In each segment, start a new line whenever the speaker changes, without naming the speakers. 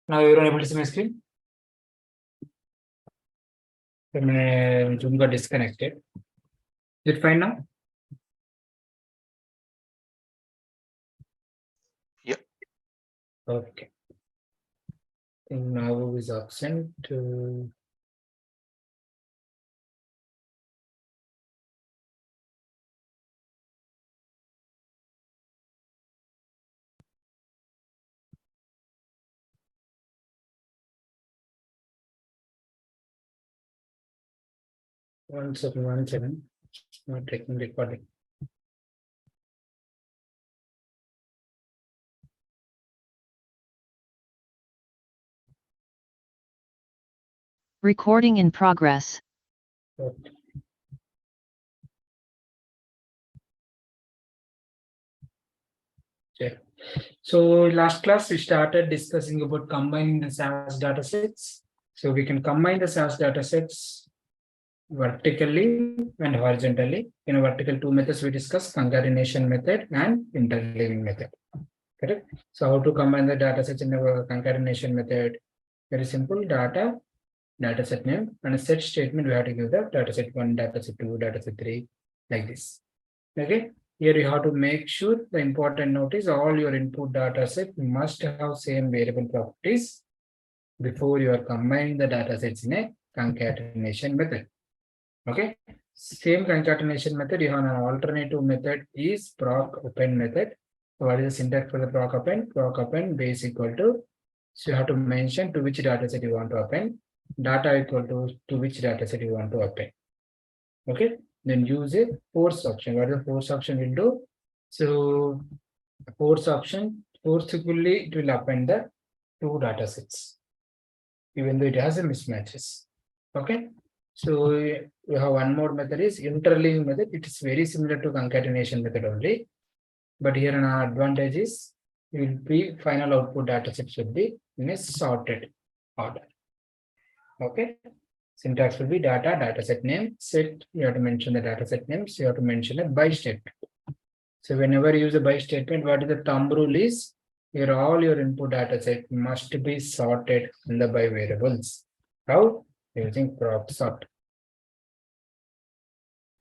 Now everyone able to see my screen? My Zoom got disconnected. Is it fine now?
Yeah.
Okay. Now is absent. One second. Not taking recording.
Recording in progress.
Okay. Okay. So last class we started discussing about combining the SAS datasets. So we can combine the SAS datasets vertically and horizontally. In a vertical two methods we discussed concatenation method and interleaving method. Correct. So how to combine the datasets in the concatenation method? Very simple. Dataset name, and a set statement. We have to give the dataset 1, dataset 2, dataset 3, like this. Okay. Here you have to make sure the important note is all your input dataset must have same variable properties before you are combining the datasets in a concatenation method. Okay. Same concatenation method, you have an alternative method is proc append method. So what is the syntax for the proc append? Proc append base equal to, so you have to mention to which dataset you want to append, data equal to which dataset you want to append. Okay. Then use a force option. What is the force option will do? So force option forcibly it will append the two datasets, even though it has a mismatches. Okay. So we have one more method is interleaving method. It is very similar to concatenation method only, but here an advantage is will be final output dataset should be in a sorted order. Okay. Syntax will be dataset name, set. You have to mention the dataset names. You have to mention a by statement. So whenever you use a by statement, what is the thumb rule is? Here all your input dataset must be sorted in the by variables. How? Using proc sort.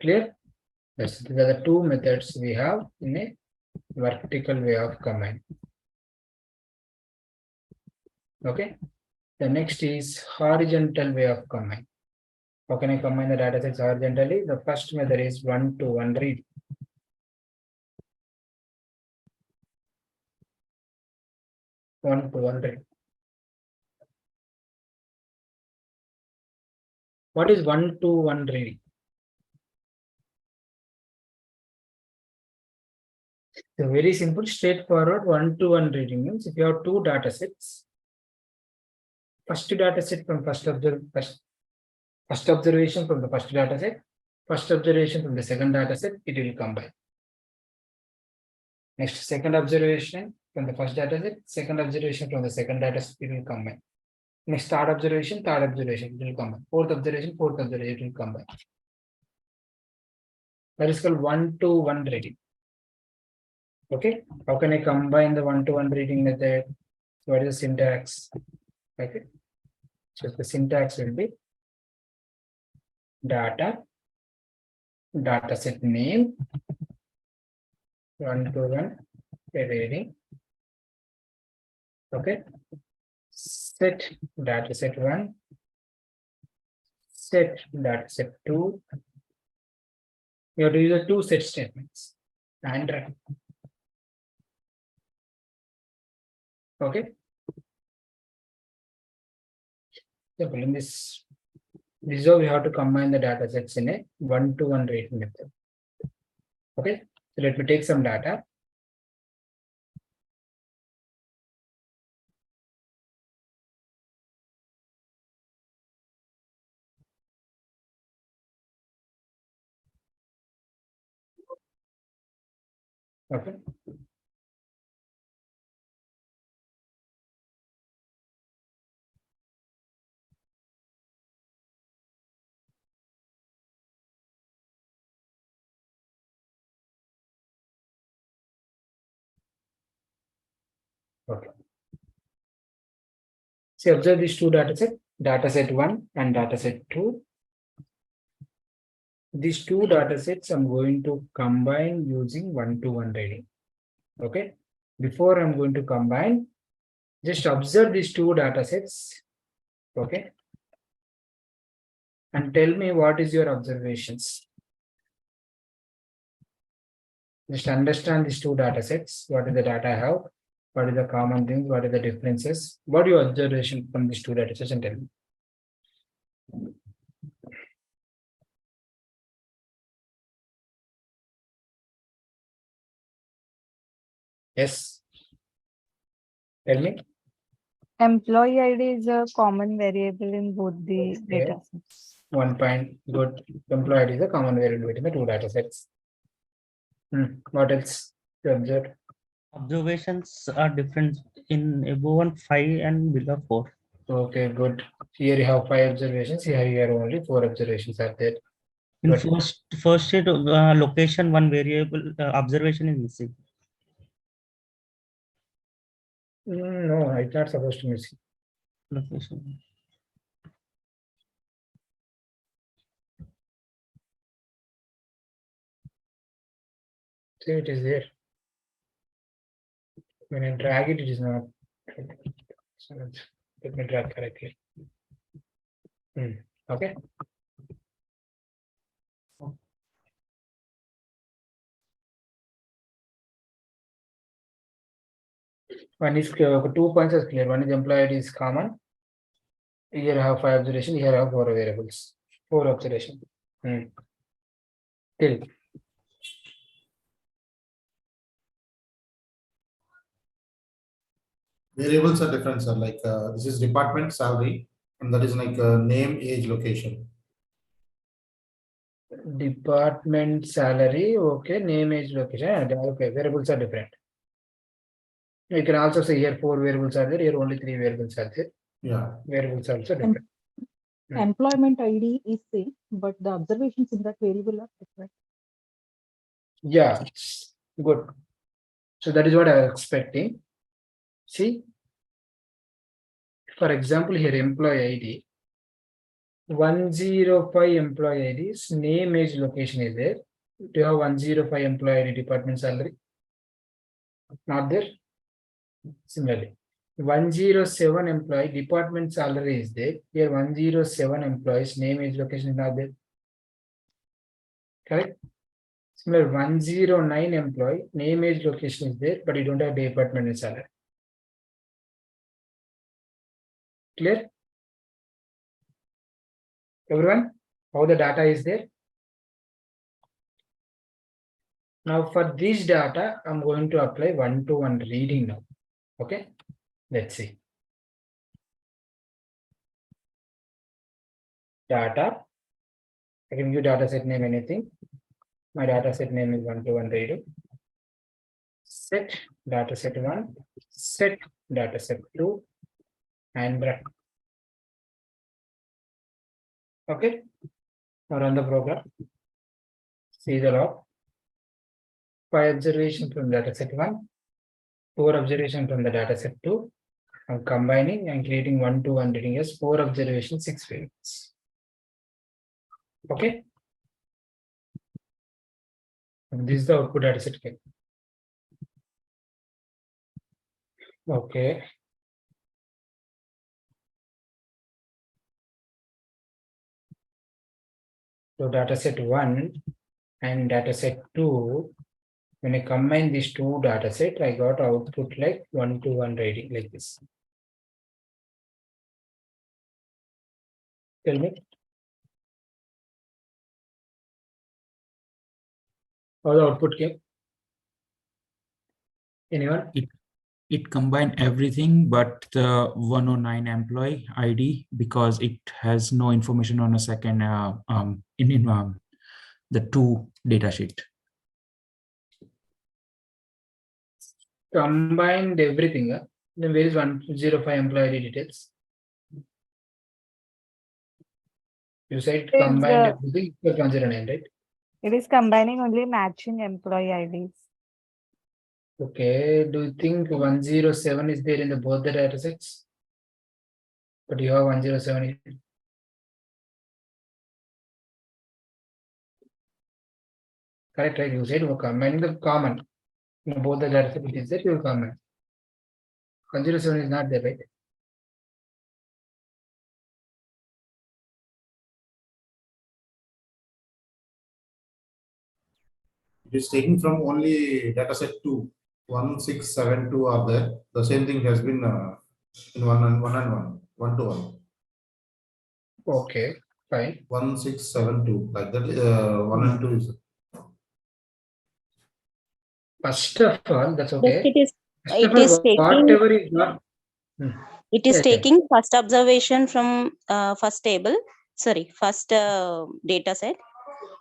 Clear? These are the two methods we have in a vertical way of combine. Okay. The next is horizontal way of combine. How can I combine the datasets horizontally? The first method is one-to-one read. One-to-one read. What is one-to-one reading? So very simple, straightforward one-to-one reading means if you have two data sets, first data set from first observation from the first data set, first observation from the second data set, it will combine. Next, second observation from the first data set, second observation from the second data set, it will combine. Next, third observation, it will combine. Fourth observation, it will combine. That is called one-to-one reading. Okay, how can I combine the one-to-one reading method? What is the syntax? Okay, so the syntax will be dataset name, one-to-one reading. Okay, set dataset 1, set dataset 2. You have to use the two set statements and run. Okay. So in this is how we have to combine the data sets in a one-to-one reading method. Okay, so let me take some data. Okay. Okay. See, observe these two dataset 1 and dataset 2. These two datasets I'm going to combine using 1-to-1 reading. Okay. Before I'm going to combine, just observe these two datasets. Okay. And tell me what is your observations. Just understand these two datasets. What is the data I have? What is the common things? What are the differences? What your observation from these two datasets and tell me. Yes. Tell me.
Employee ID is a common variable in both the
Okay.
data sets.
1 point. Good. Employee ID is a common variable between the two datasets. What else to observe?
Observations are different in above one 5 and below 4.
Okay, good. Here you have 5 observations. Here you have only 4 observations are there.
In
Good.
first sheet, location, one variable observation is missing.
No, it's not supposed to miss.
Location.
See, it is there. When I drag it, it is not. So let me drag correctly. Okay. One is 2 points is clear. One is employee ID is common. Here I have 5 observations. Here I have 4 variables. 4 observations. Till.
Variables are different, sir. Like this is department salary, and that is like name, age, location.
Department salary. Okay. Name, age, location. Okay. Variables are different. You can also say here 4 variables are there. Here only 3 variables are there.
Yeah.
Variables are also different.
Employment ID is same, but the observations in that variable are different.
Yeah, good. So that is what I was expecting. See, for example, here employee ID 105 employee IDs, name, age, location is there. Do you have 105 employee ID department salary? Not there. Similarly, 107 employee department salary is there. Here 107 employees name, age, location is not there. Correct. Similar 109 employee name, age, location is there, but you don't have department and salary. Clear? Everyone, how the data is there? Now for this data, I'm going to apply 1-to-1 reading now. Okay, let's see. Data. I can give data set name anything. My data set name is 1-to-1 reading. Set data set 1, set data set 2, and run. Okay, now run the program. See the log. 5 observations from data set 1, 4 observations from the data set 2. I'm combining and creating 1-to-1 reading as 4 observations, 6 variables. Okay. And this is the output data set. Okay. So data set 1 and data set 2. When I combine these two data set, I got output like 1-to-1 reading like this. Tell me. How the output came? Anyone?
It combined everything but the 109 employee ID because it has no information on a second in the 2 data sheet.
Combined everything. Then where is 105 employee ID details? You said combined everything, right?
It is combining only matching employee IDs.
Okay. Do you think 107 is there in the both the data sets? but you have 107 here. Correct, right? You said we're combining the common. Both the data set is there, you will combine. 107 is not there, right?
It is taken from only data set 2. 1672 are there. The same thing has been in one to one.
Okay, fine.
1672 like that. 1 and 2 is.
First of all, that's
Just
okay.
it is
First
it
of all,
is taking
whatever is not.
it is
Yes, yes.
taking first observation from first table, sorry, first data set,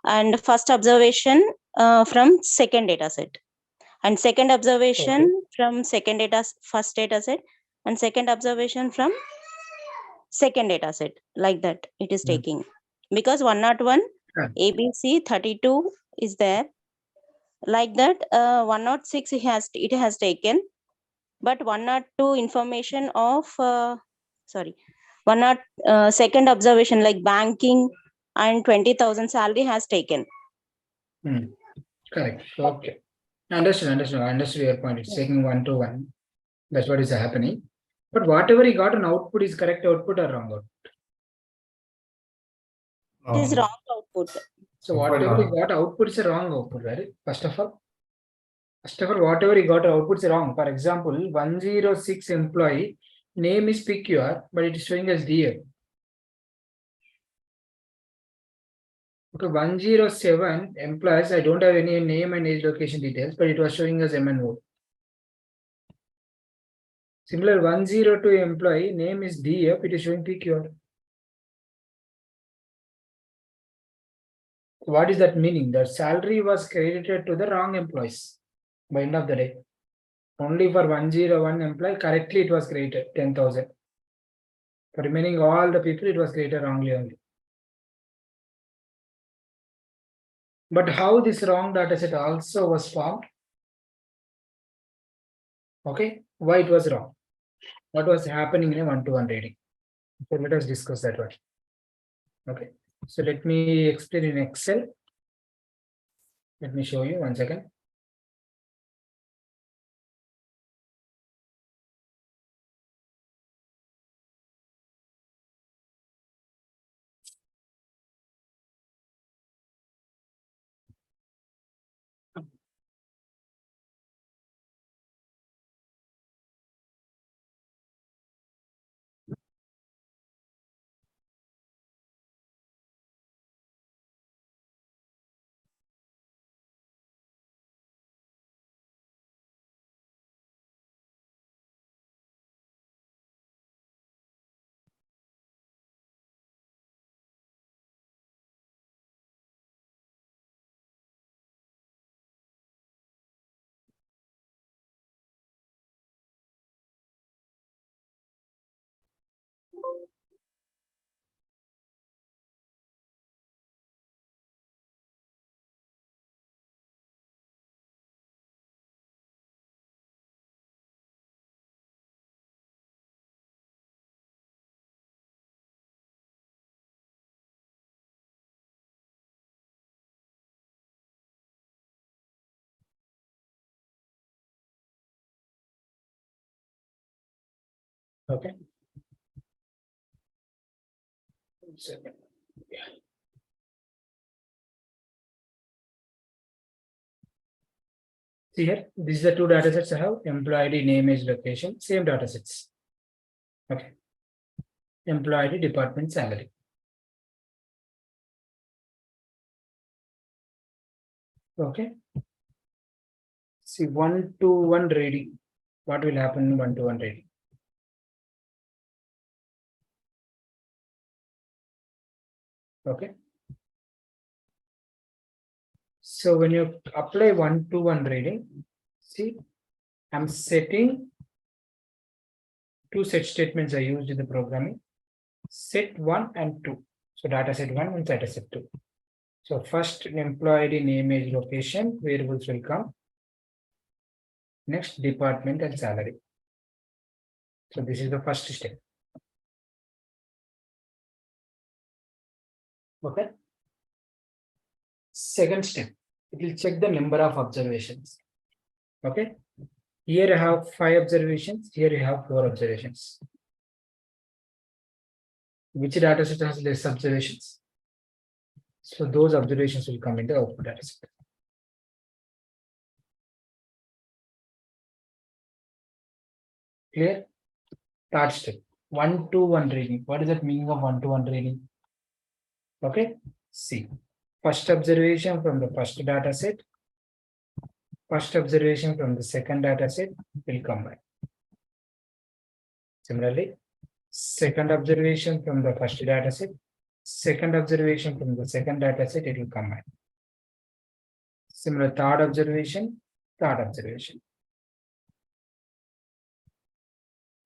and first observation from second data set, and second observation from second first data set, and second observation from second data set, like that it is taking, because 101
Yeah.
ABC 32 is there, like that 106 it has taken, but 102 information of sorry, second observation like banking and 20,000 salary has taken.
Correct. Okay. Understood. I understood your point. It's taking 1 to 1. That's what is happening. But whatever he got an output is correct output or wrong output.
It is wrong output.
So whatever he got output is a wrong output, right? First of all, whatever he got output is wrong. For example, 106 employee name is PQR, but it is showing as DF. Okay, 107 employees, I don't have any name and age location details, but it was showing as MNO. Similar 102 employee name is DF, it is showing PQR. What is that meaning? The salary was credited to the wrong employees by end of the day. Only for 101 employee, correctly it was created 10,000. For remaining all the people, it was created wrongly only. But how this wrong data set also was formed? Okay, why it was wrong? What was happening in a one-to-one reading? So let us discuss that one. Okay, so let me explain in Excel. Let me show you 1 second. Okay. 1 second. Yeah. See here, this is the two data sets I have, employee ID, name, age, location, same data sets. Okay. Employee ID, department, salary. Okay. See 1-to-1 reading. What will happen in 1-to-1 reading? Okay. So when you apply 1-to-1 reading, see, I'm setting two set statements I used in the programming. Set 1 and 2. So data set 1 and data set 2. So first employee ID, name, age, location, variables will come. Next department and salary. So this is the first step. Okay. Second step, it will check the number of observations. Okay. Here I have 5 observations. Here you have 4 observations. Which data set has less observations? So those observations will come in the output data set. Clear? Third step, 1-to-1 reading. What is that meaning of 1-to-1 reading? Okay, see. First observation from the first data set. First observation from the second data set will combine. Similarly, second observation from the first data set. Second observation from the second data set, it will combine. Similar third observation, third observation.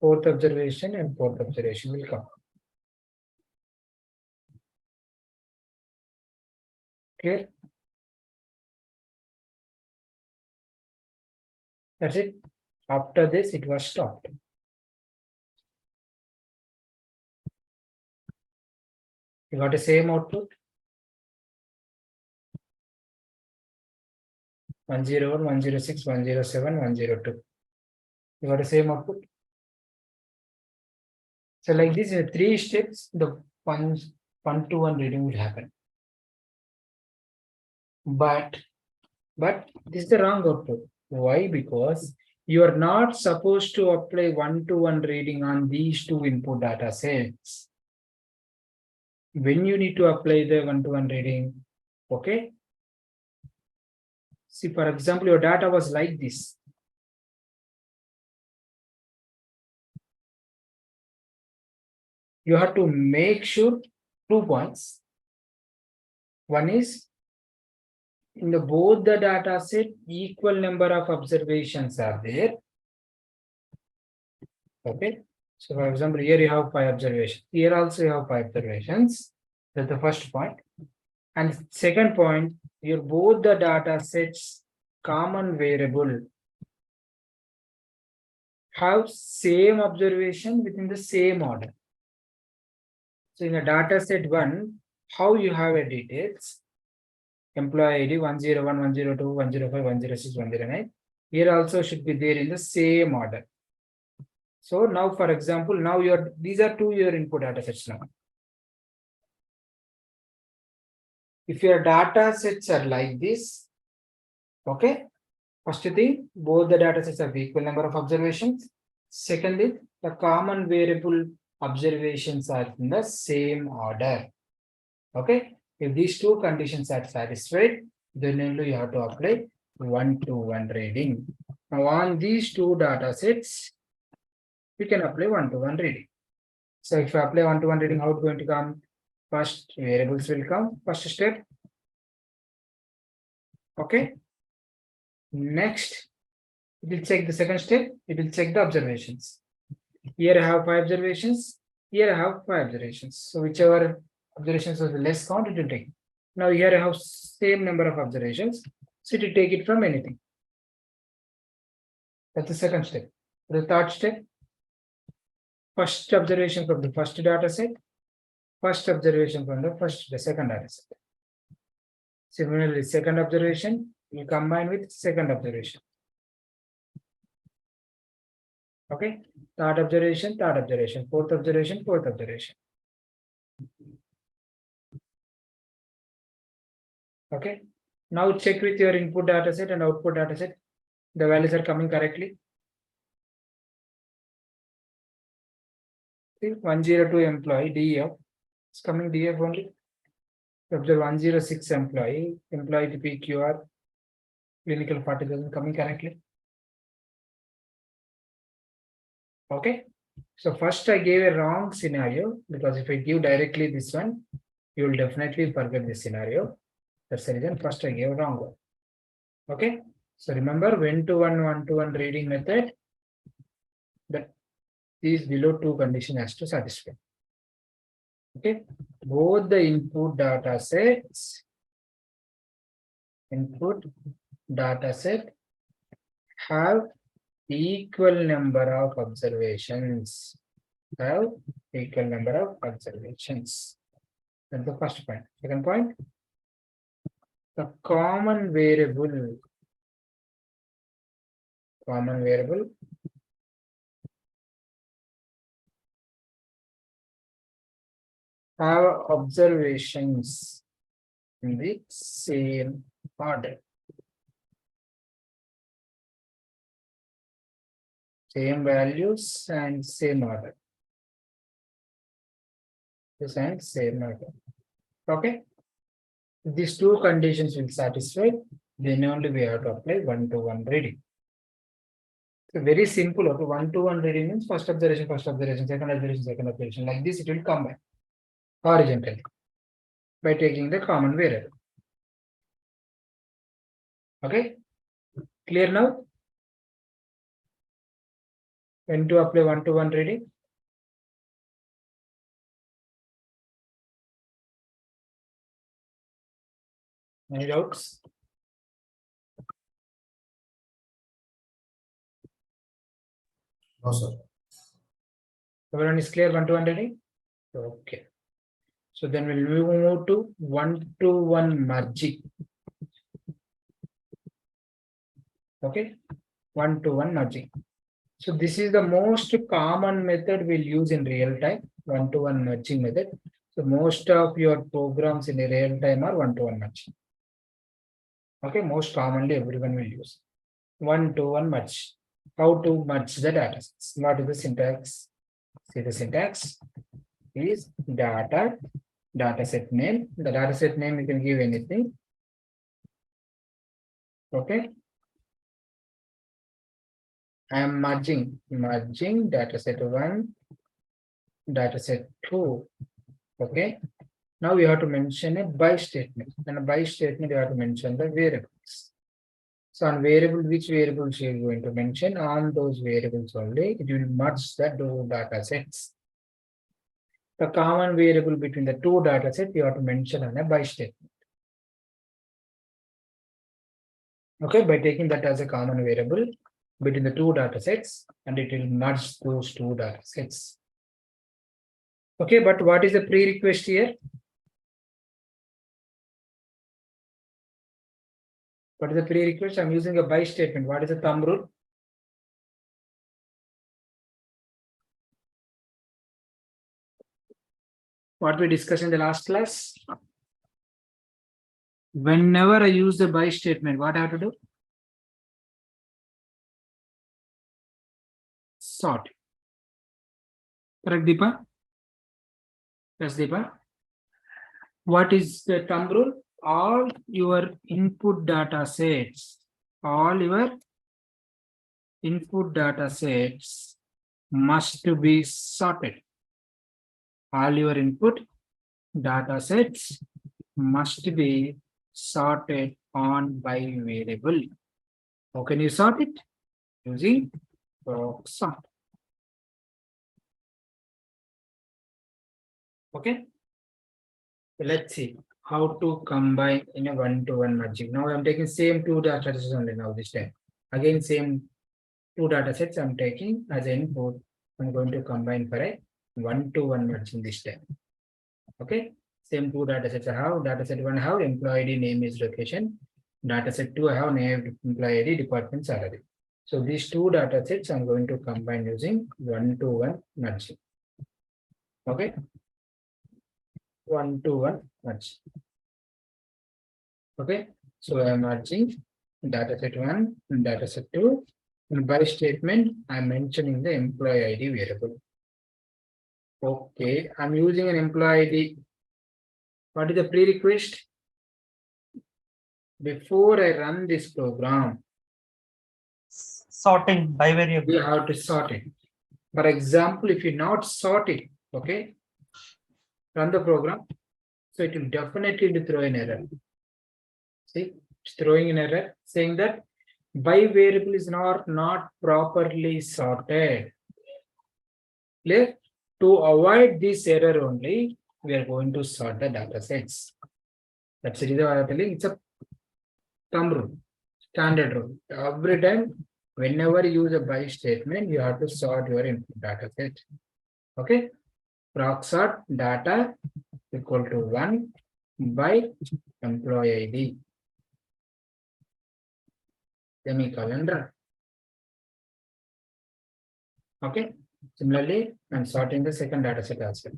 Fourth observation and fourth observation will come. Clear? That's it. After this, it was stopped. You got the same output. 101, 106, 107, 102. You got the same output. So like this, in 3 steps, the 1-to-1 reading will happen. But this is the wrong output. Why? Because you are not supposed to apply 1-to-1 reading on these 2 input data sets. When you need to apply the 1-to-1 reading, okay? See, for example, your data was like this. You have to make sure 2 points. One is, in the both the data set, equal number of observations are there. Okay. So for example, here you have 5 observations. Here also you have 5 observations. That's the first point. And second point, your both the data sets common variable have same observation within the same order. So in the data set 1, how you have a details? Employee ID 101, 102, 105, 106, 109. Here also should be there in the same order. So now, for example, now these are 2 your input data sets now. If your data sets are like this, okay, first thing, both the data sets have equal number of observations. Secondly, the common variable observations are in the same order. Okay, if these 2 conditions are satisfied, then only you have to apply 1-to-1 reading. Now on these 2 data sets, we can apply 1-to-1 reading. So if you apply 1-to-1 reading, how it's going to come? First variables will come, first step. Okay. Next, it will check the second step, it will check the observations. Here I have 5 observations, here I have 5 observations. So whichever observations was the less count, it will take. Now here I have same number of observations, so it will take it from anything. That's the second step. The third step, first observation from the first data set, first observation from the second data set. Similarly, second observation will combine with second observation. Okay, third observation, fourth observation, fourth observation. Okay, now check with your input data set and output data set. The values are coming correctly. See, 102 employee DF, it's coming DF only. Observe 106 employee to PQR, clinical 40,000 coming correctly. Okay, so first I gave a wrong scenario, because if I give directly this one, you will definitely forget this scenario. That's the reason first I gave a wrong one. Okay, so remember 1-to-1 reading method, that these below 2 conditions has to satisfy. Okay, both the input data sets have equal number of observations. That's the first point. Second point, the common variable have observations in the same order. Same values and same order. This and same order. Okay. These two conditions will satisfy, then only we have to apply one-to-one reading. So very simple. Okay, one-to-one reading means first observation, second observation. Like this, it will combine horizontally by taking the common variable. Okay, clear now? When to apply one-to-one reading? Any doubts?
No, sir.
Everyone is clear one-to-one reading? Okay. So then we'll move to one-to-one merging. Okay, one-to-one merging. So this is the most common method we'll use in real time, one-to-one merging method. So most of your programs in the real time are one-to-one merging. Okay, most commonly everyone will use one-to-one merge. How to merge the data sets? What is the syntax? See the syntax is data set name. The data set name you can give anything. Okay. I am merging dataset 1, dataset 2. Okay. Now we have to mention a by statement. And a by statement, you have to mention the variables. So on variable, which variables you are going to mention? On those variables only, it will merge the two data sets. The common variable between the two data sets, you have to mention on a by statement. Okay, by taking that as a common variable between the two data sets, and it will merge those two data sets. Okay, but what is the prerequisite here? What is the prerequisite? I'm using a by statement. What is the thumb rule? What we discussed in the last class? Whenever I use the by statement, what I have to do? Sort. Correct, Deepa? Yes, Deepa. What is the thumb rule? All your input data sets, must be sorted. All your input data sets must be sorted on by variable. How can you sort it? Using sort. Okay. Let's see how to combine in a one-to-one merging. Now I'm taking same two data sets only now this time. Again, same two data sets I'm taking as input. I'm going to combine for a one-to-one merging this time. Okay. Same two data sets I have. Data set 1 I have employee ID, name is location. Data set 2 I have name, employee ID, department, salary. So these two data sets I'm going to combine using one-to-one merging. Okay. One-to-one merge. Okay, so I'm merging dataset 1 and dataset 2. And by statement, I'm mentioning the employee ID variable. Okay, I'm using an employee ID. What is the prerequisite? Before I run this program,
Sorting by variable.
we have to sort it. For example, if you not sort it, okay, run the program, so it will definitely throw an error. See, it's throwing an error saying that by variable is not properly sorted. Clear? To avoid this error only, we are going to sort the data sets. That's the reason why I'm telling it's a thumb rule, standard rule. Every time, whenever you use a by statement, you have to sort your input data set. Okay. Proc sort data equal to 1 by employee ID. Semicolon. Okay. Similarly, I'm sorting the second data set as well.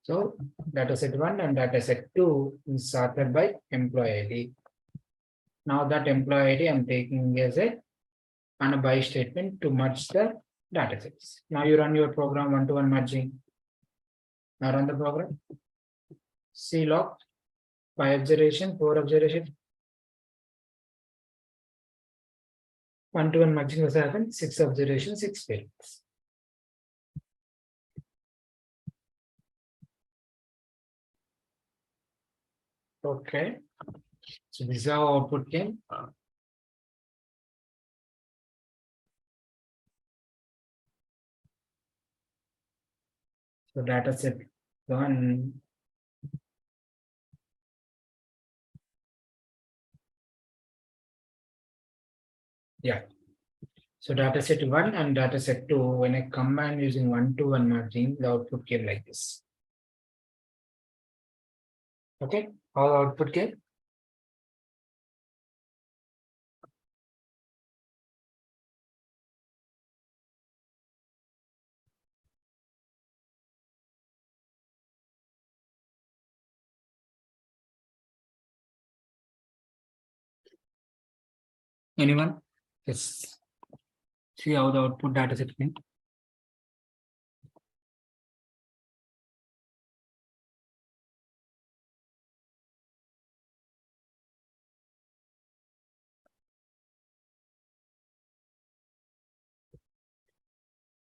So data set 1 and data set 2 is sorted by employee ID. Now that employee ID I'm taking as a on a by statement to merge the data sets. Now you run your program one-to-one merging. Now run the program. C log, 5 observation, 4 observation. One-to-one merging has happened, 6 observations, 6 failures. Okay. So this is how output came. So data set 1. Yeah. So data set 1 and data set 2, when I combine using one-to-one merging, the output came like this. Okay, how the output came? Anyone? Yes. See how the output data set came.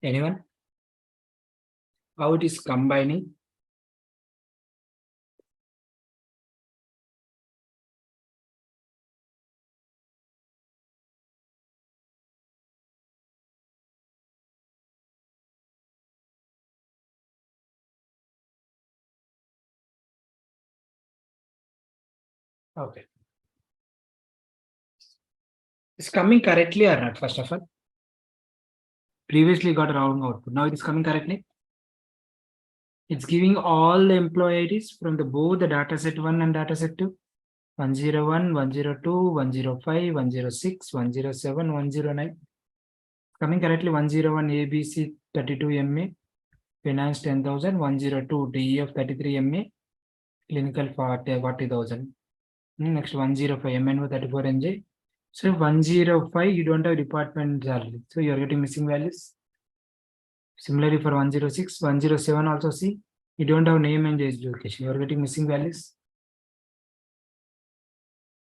Anyone? How it is combining? Okay. It's coming correctly or not, first of all? Previously got a wrong output. Now it is coming correctly. It's giving all the employee IDs from the both the data set 1 and data set 2. 101, 102, 105, 106, 107, 109. Coming correctly 101 ABC 32 MA, finance 10,000, 102 DEF 33 MA, clinical 40,000. Next 105 MNO 34 NJ. So 105 you don't have department salary, so you are getting missing values. Similarly for 106, 107 also see you don't have name and age location, you are getting missing values.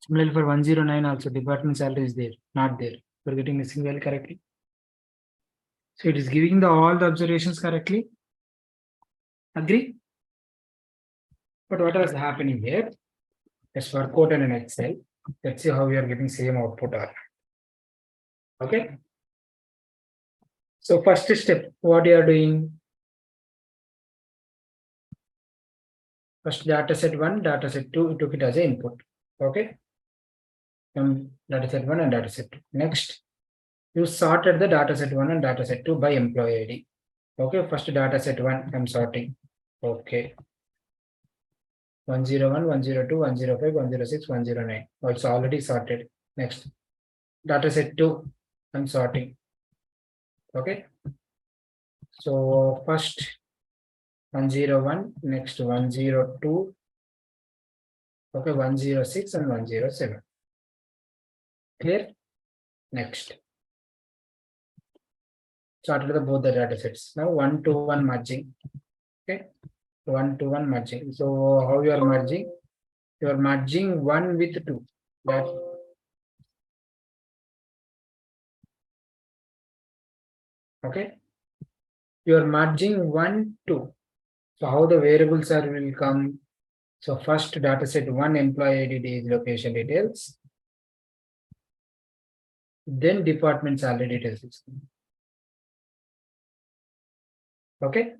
Similarly for 109 also department salary is there, not there, you are getting missing value correctly. So it is giving the all the observations correctly. Agree? But what is happening here? Let's work out in an Excel. Let's see how we are getting same output or not. Okay. So first step, what you are doing? First data set 1, data set 2, you took it as an input. Okay. Data set 1 and data set 2. Next, you sorted the data set 1 and data set 2 by employee ID. Okay, first data set 1, I'm sorting. Okay. 101, 102, 105, 106, 109. Also already sorted. Next, data set 2, I'm sorting. Okay. So first 101, next 102, okay, 106 and 107. Clear? Next. Sorted the both the data sets. Now 1-to-1 merging. Okay. 1-to-1 merging. So how you are merging? You are merging 1 with 2. That okay. You are merging 1, 2. So how the variables are will come? So first data set 1 employee ID is location details. Then department salary details. Okay.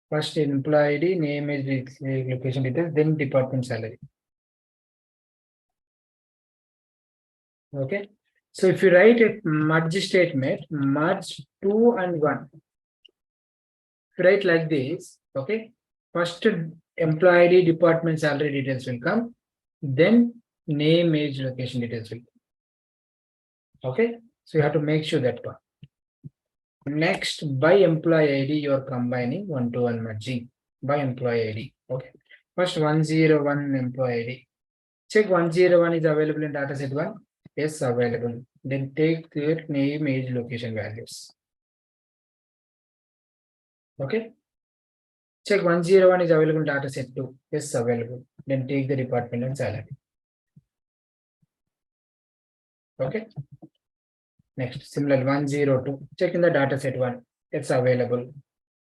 First employee ID, name is location details, then department salary. Okay. So if you write a merge statement, merge 2 and 1. write like this, okay, first employee ID, department, salary details will come, then name, age, location details will come. Okay, so you have to make sure that one. Next, by employee ID, you are combining one-to-one merging by employee ID. Okay, first 101 employee ID. Check 101 is available in dataset 1. Yes, available. Then take their name, age, location values. Okay. Check 101 is available in dataset 2. Yes, available. Then take the department and salary. Okay. Next, similar 102. Check in the dataset 1. It's available.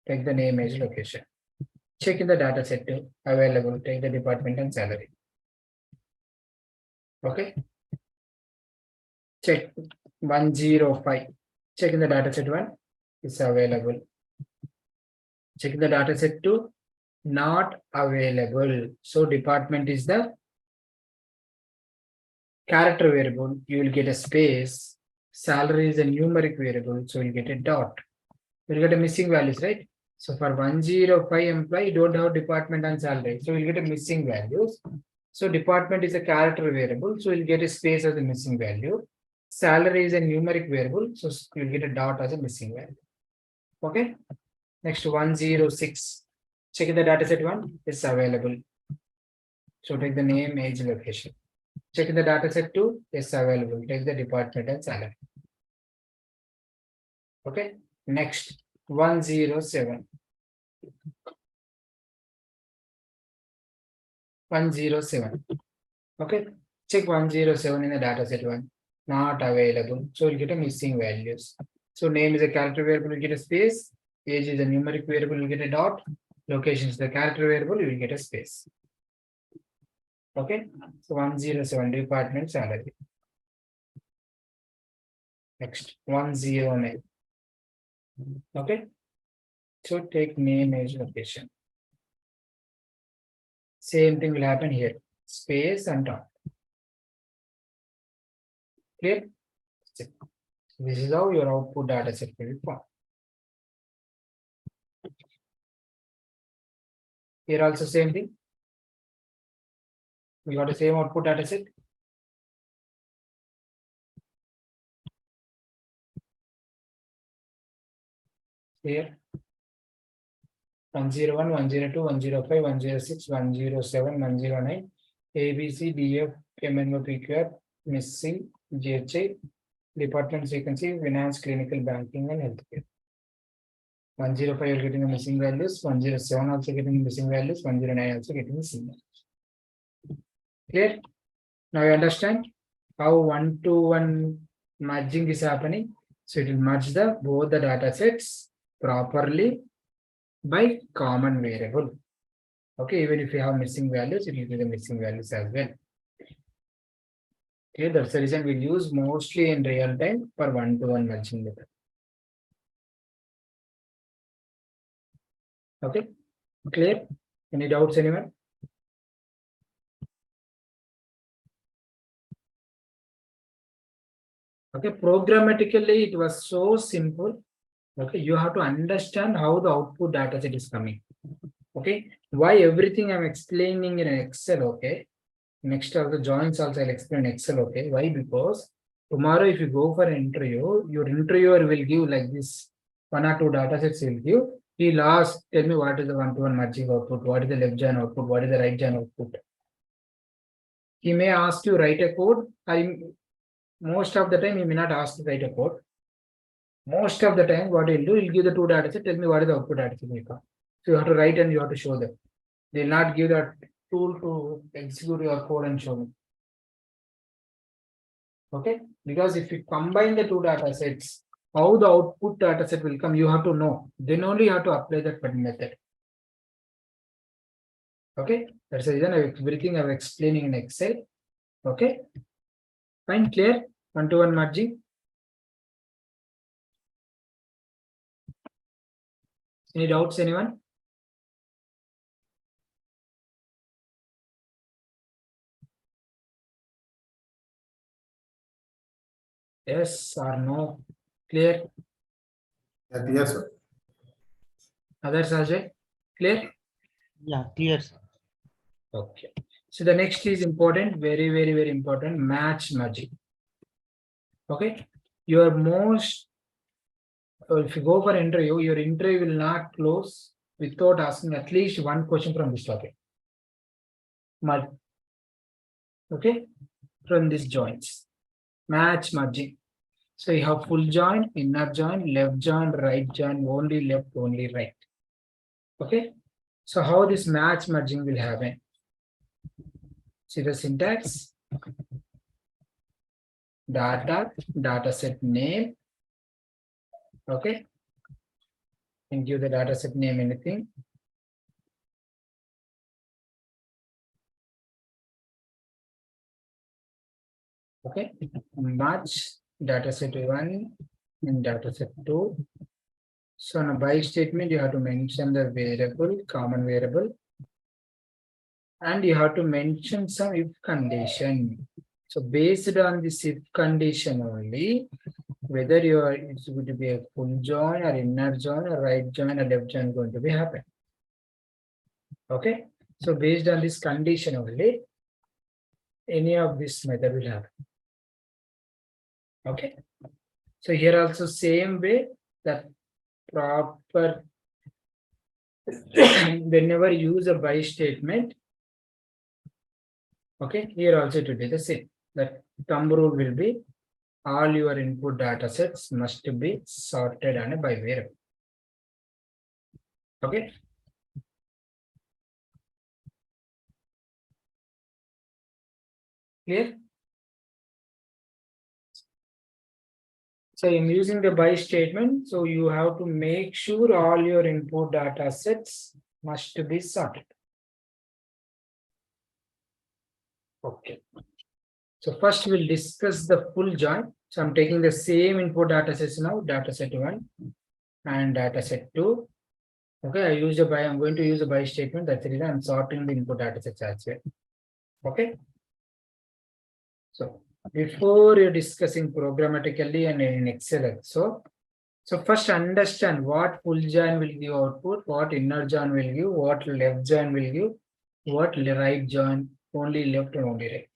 Take the name, age, location. Check in the dataset 2. Available. Take the department and salary. Okay. Check 105. Check in the dataset 1. It's available. Check the dataset 2. Not available. So department is the character variable. You will get a space. Salary is a numeric variable. So you get a dot. You will get a missing values, right? So for 105 employee, you don't have department and salary. So you'll get a missing values. So department is a character variable. So you'll get a space as a missing value. Salary is a numeric variable. So you'll get a dot as a missing value. Okay. Next 106. Check in the dataset 1. It's available. So take the name, age, location. Check in the dataset 2. It's available. Take the department and salary. Okay. Next 107. 107. Okay. Check 107 in the dataset 1. Not available. So you get a missing values. So name is a character variable, you get a space. Age is a numeric variable, you get a dot. Location is the character variable, you will get a space. Okay. So 107 department salary. Next 109. Okay. So take name, age, location. Same thing will happen here. Space and dot. Clear? This is how your output data set will be formed. Here also same thing. We got the same output data set. Here 101, 102, 105, 106, 107, 109, ABC, DF, MNO, PQR, missing, GHI, department frequency, finance, clinical, banking, and healthcare. 105 you're getting the missing values, 107 also getting missing values, 109 also getting missing values. Clear? Now you understand how one-to-one merging is happening. So it will merge the both the data sets properly by common variable. Okay, even if you have missing values, it will be the missing values as well. Okay, that's the reason we use mostly in real time for one-to-one merging method. Okay, clear? Any doubts, anyone? Okay, programmatically it was so simple. Okay, you have to understand how the output data set is coming. Okay, why everything I'm explaining in Excel. Okay, next also joins also I'll explain Excel. Okay, why? Because tomorrow if you go for an interview, your interviewer will give like this 1 or 2 data sets will give. He'll ask, tell me what is the one-to-one merging output, what is the left join output, what is the right join output. He may ask you write a code. Most of the time he may not ask to write a code. Most of the time what he'll do, he'll give the 2 data set, tell me what is the output data set. So you have to write and you have to show them. They'll not give that tool to execute your code and show them. Okay, because if you combine the 2 data sets, how the output data set will come, you have to know. Then only you have to apply that method. Okay, that's the reason everything I'm explaining in Excel. Okay, fine, clear? One-to-one merging. Any doubts, anyone? Yes or no? Clear?
Yes, sir.
Others, Ajay? Clear?
Yeah, clear, sir.
Okay. So the next is important, very, very, very important, match merging. Okay. Your most, if you go for interview, your interview will not close without asking at least one question from this topic. Merge. Okay. From these joints. Match merging. So you have full join, inner join, left join, right join, only left, only right. Okay. So how this match merging will happen? See the syntax. Data set name. Okay. And give the data set name anything. Okay. Match data set 1 and data set 2. So in a by statement, you have to mention the variable, common variable. And you have to mention some if condition. So based on this if condition only, whether it's going to be a full join or inner join or right join or left join going to be happen. Okay. So based on this condition only, any of this method will happen. Okay. So here also same way that proper whenever you use a by statement. Okay, here also it will be the same. That thumb rule will be all your input data sets must be sorted on a by variable. Okay. Clear? So I'm using the by statement. So you have to make sure all your input data sets must be sorted. Okay. So first we'll discuss the full join. So I'm taking the same input data sets now, data set 1 and data set 2. Okay, I'm going to use a by statement. That's the reason I'm sorting the input data sets as well. Okay. So before you're discussing programmatically and in Excel, so first understand what full join will give output, what inner join will give, what left join will give, what right join, only left and only right.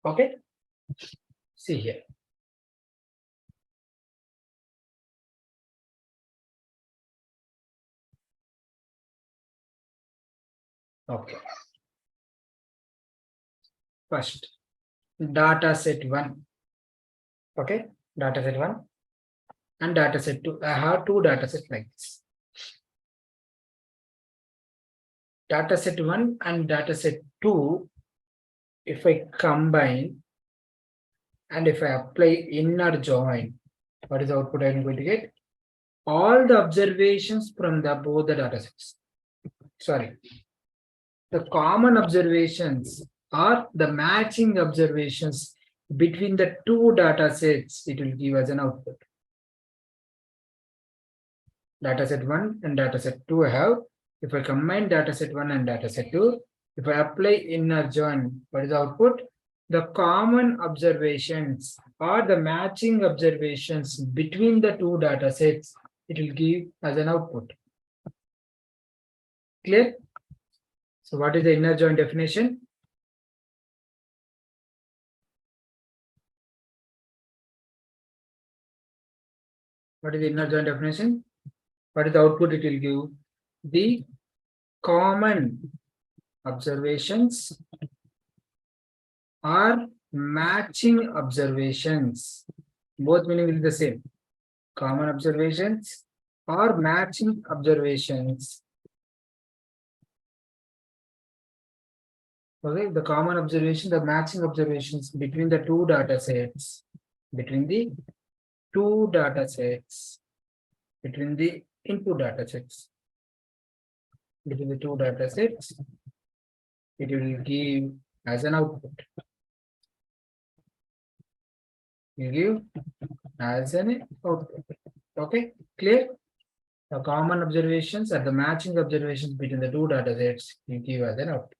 Okay. See here. Okay. First, data set 1. Okay, data set 1 and data set 2. I have two data sets like this. Data set 1 and data set 2. If I combine and if I apply inner join, what is the output I'm going to get? All the observations from both the data sets. Sorry. The common observations or the matching observations between the two data sets, it will give as an output. Data set 1 and data set 2 I have. If I combine data set 1 and data set 2, if I apply inner join, what is the output? The common observations or the matching observations between the two data sets, it will give as an output. Clear? So what is the inner join definition? What is the inner join definition? What is the output it will give? The common observations or matching observations. Both meaning will be the same. Common observations or matching observations. Okay, the common observation, the matching observations between the two data sets, between the two data sets, between the input data sets, between the two data sets, it will give as an output. You give as an output. Okay, clear? The common observations and the matching observations between the two data sets, you give as an output.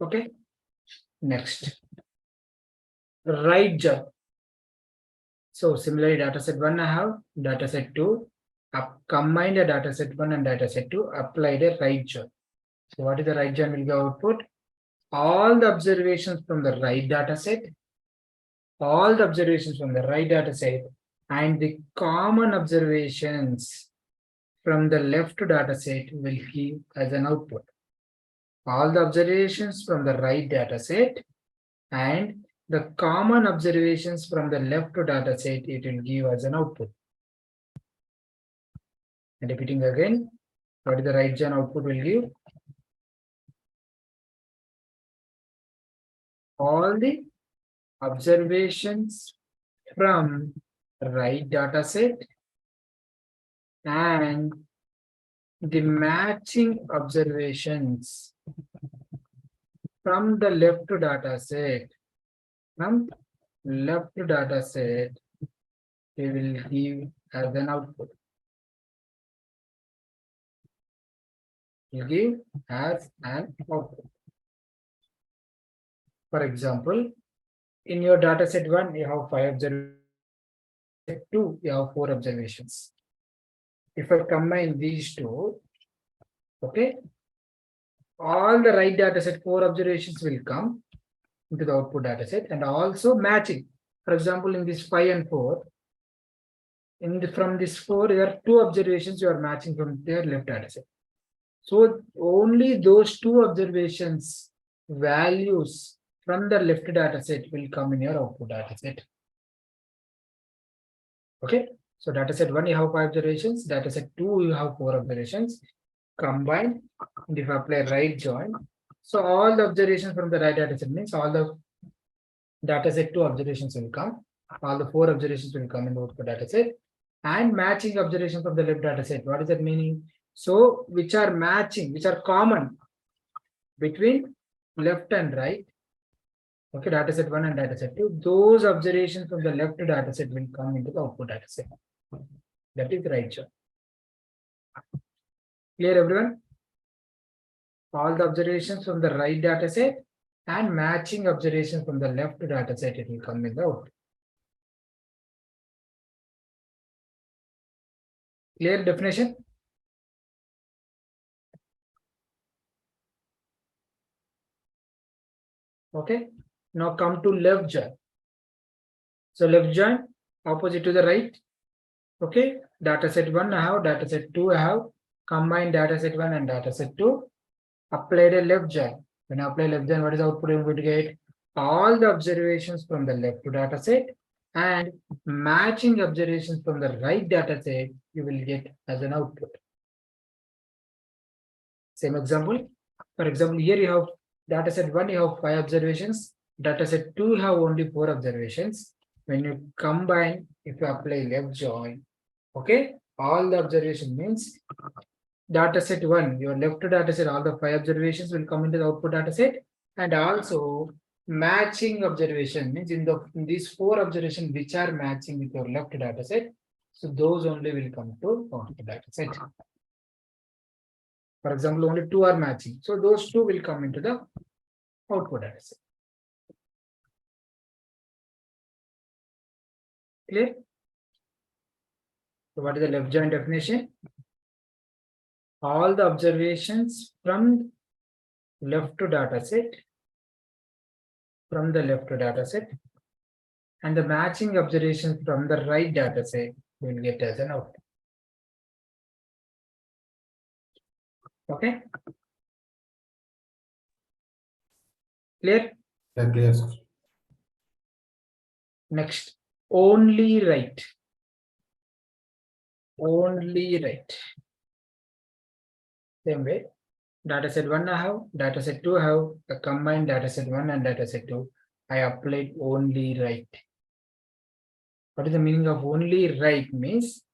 Okay, next. right join. So similarly, dataset 1 I have, dataset 2, combine the dataset 1 and dataset 2, applied a right join. So what is the right join will be output? All the observations from the right dataset, and the common observations from the left dataset will give as an output. All the observations from the right dataset and the common observations from the left dataset, it will give as an output. And repeating again, what is the right join output will give? All the observations from right dataset and the matching observations from the left dataset. From left dataset, we will give as an output. You give as an output. For example, in your dataset 1, you have 5 observations. 2, you have 4 observations. If I combine these two, okay, all the right dataset 4 observations will come into the output dataset and also matching. For example, in this 5 and 4, from this 4, there are 2 observations you are matching from their left dataset. So only those 2 observations values from the left dataset will come in your output dataset. Okay, so dataset 1 you have 5 observations, dataset 2 you have 4 observations. Combine, and if I apply right join, so all the observations from the right dataset means all the dataset 2 observations will come, all the 4 observations will come in the output dataset, and matching observation from the left dataset. What is that meaning? So which are matching, which are common between left and right. Okay, dataset 1 and dataset 2, those observations from the left dataset will come into the output dataset. That is right join. Clear, everyone? All the observations from the right dataset and matching observations from the left dataset, it will come in the output. Clear definition? Okay, now come to left join. So left join, opposite to the right. Okay, dataset 1 I have, dataset 2 I have, combine dataset 1 and dataset 2, applied a left join. When I apply left join, what is the output I'm going to get? All the observations from the left dataset and matching observations from the right dataset, you will get as an output. Same example. For example, here you have dataset 1, you have 5 observations, dataset 2 you have only 4 observations. When you combine, if you apply left join, okay, all the observation means dataset 1, your left dataset, all the 5 observations will come into the output dataset, and also matching observation means in these 4 observations which are matching with your left dataset, so those only will come to output dataset. For example, only 2 are matching, so those 2 will come into the output dataset. Clear? So what is the left join definition? All the observations from left dataset, and the matching observations from the right dataset will get as an output. Okay? Clear?
Clear, sir.
Next, only right. Only right. Same way, dataset 1 I have, dataset 2 I have, the combined dataset 1 and dataset 2, I applied only right. What is the meaning of only right? Means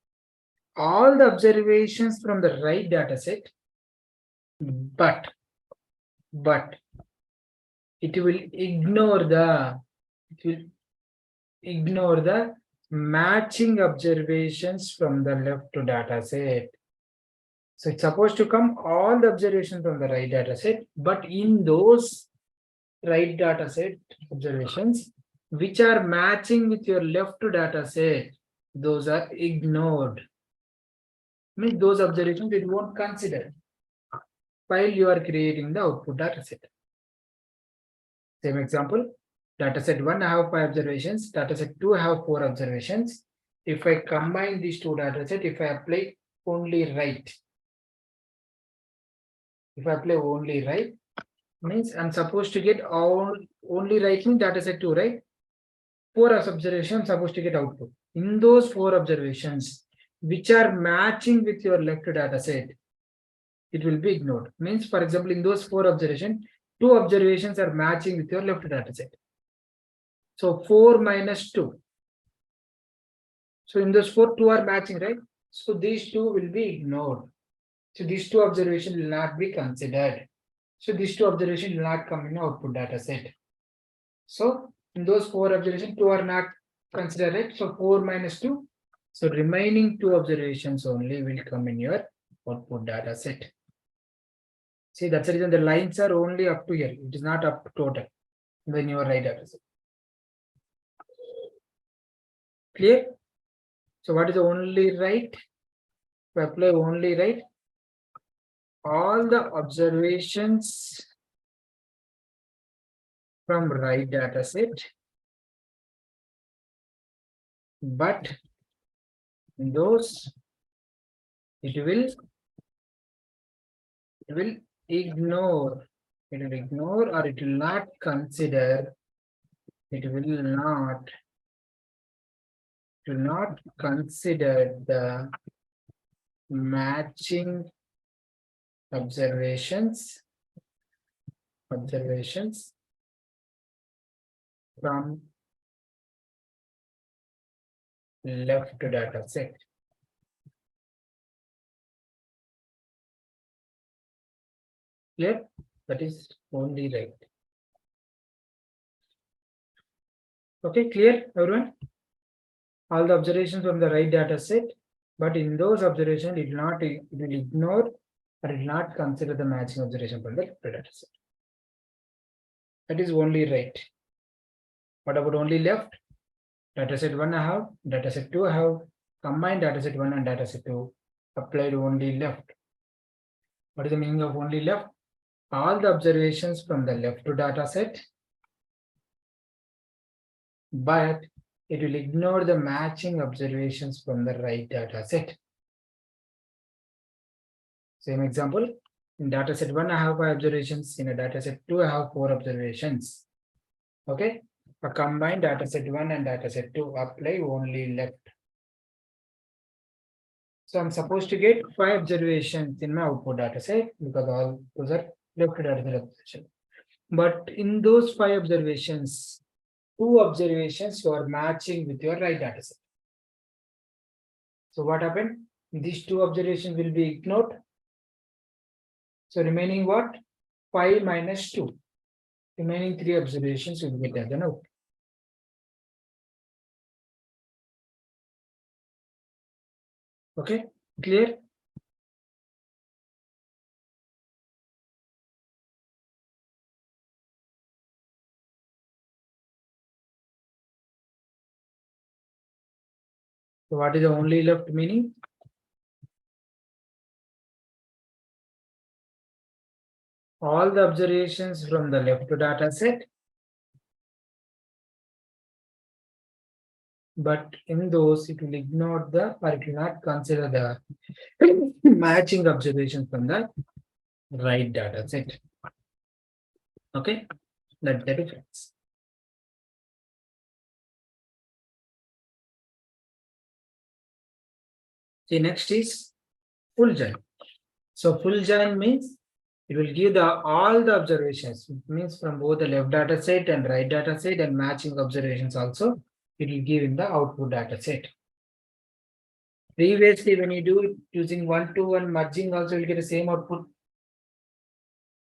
all the observations from the right dataset, but it will ignore the matching observations from the left dataset. So it's supposed to come all the observations from the right dataset, but in those right dataset observations, which are matching with your left data set, those are ignored. Means those observations it won't consider while you are creating the output data set. Same example, data set 1 I have 5 observations, data set 2 I have 4 observations. If I combine these two data set, if I apply only right, means I'm supposed to get only right means data set 2, right? 4 observations supposed to get output. In those 4 observations, which are matching with your left data set, it will be ignored. Means, for example, in those 4 observations, 2 observations are matching with your left data set. So 4 minus 2. So in those 4, 2 are matching, right? So these 2 will be ignored. So these 2 observations will not be considered. So these 2 observations will not come in output data set. So in those 4 observations, 2 are not considered, right? So 4 minus 2. So remaining 2 observations only will come in your output data set. See, that's the reason the lines are only up to here. It is not up to total when you are right data set. Clear? So what is the only right? To apply only right, all the observations from right data set, but those it will ignore or it will not consider, it will not consider the matching observations from left data set. Clear? That is only right. Okay, clear, everyone? All the observations from the right data set, but in those observations, it will ignore or it will not consider the matching observation from the left data set. That is only right. What about only left? Data set 1 I have, data set 2 I have, combined data set 1 and data set 2, applied only left. What is the meaning of only left? All the observations from the left data set, but it will ignore the matching observations from the right data set. Same example, in data set 1 I have 5 observations, in a data set 2 I have 4 observations. Okay, a combined data set 1 and data set 2, apply only left. So I'm supposed to get 5 observations in my output data set because all those are left data set observations. But in those 5 observations, 2 observations you are matching with your right data set. So what happened? These 2 observations will be ignored. So remaining what? 5 minus 2. Remaining 3 observations will be taken out. Okay, clear? So what is the only left meaning? All the observations from the left data set, but in those it will ignore the or it will not consider the matching observations from the right data set. Okay, that's the difference. See, next is full join. So full join means it will give all the observations. It means from both the left data set and right data set and matching observations also, it will give in the output data set. Previously, when you do it using 1-to-1 merging, also you'll get the same output.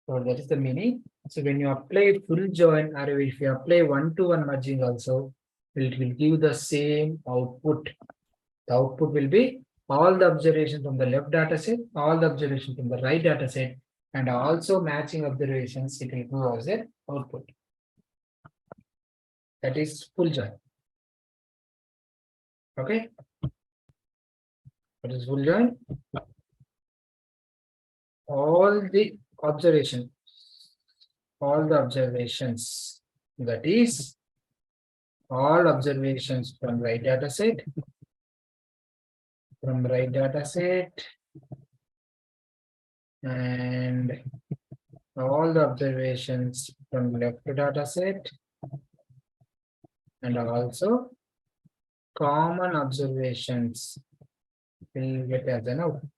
So that is the meaning. So when you apply full join or if you apply 1-to-1 merging also, it will give the same output. The output will be all the observations from the left data set, all the observations from the right data set, and also matching observations, it will go as an output. That is full join. Okay. What is full join? All the observations, that is all observations from right data set, and all the observations from left data set, and also common observations will get as an output.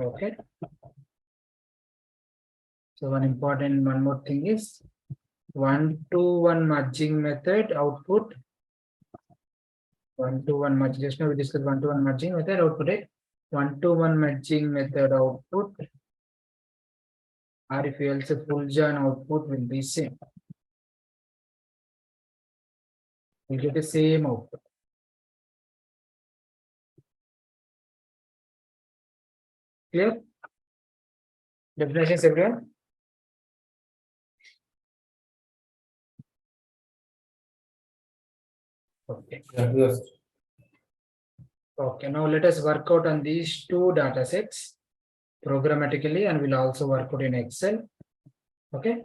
Okay. So one more thing is 1-to-1 merging method output. 1-to-1 merging. Just now we discussed 1-to-1 merging method output. 1-to-1 merging method output, or if you else full join output will be same. We get the same output. Clear? Definitions, everyone? Okay.
Yes.
Okay, now let us work out on these two data sets programmatically, and we'll also work out in Excel. Okay.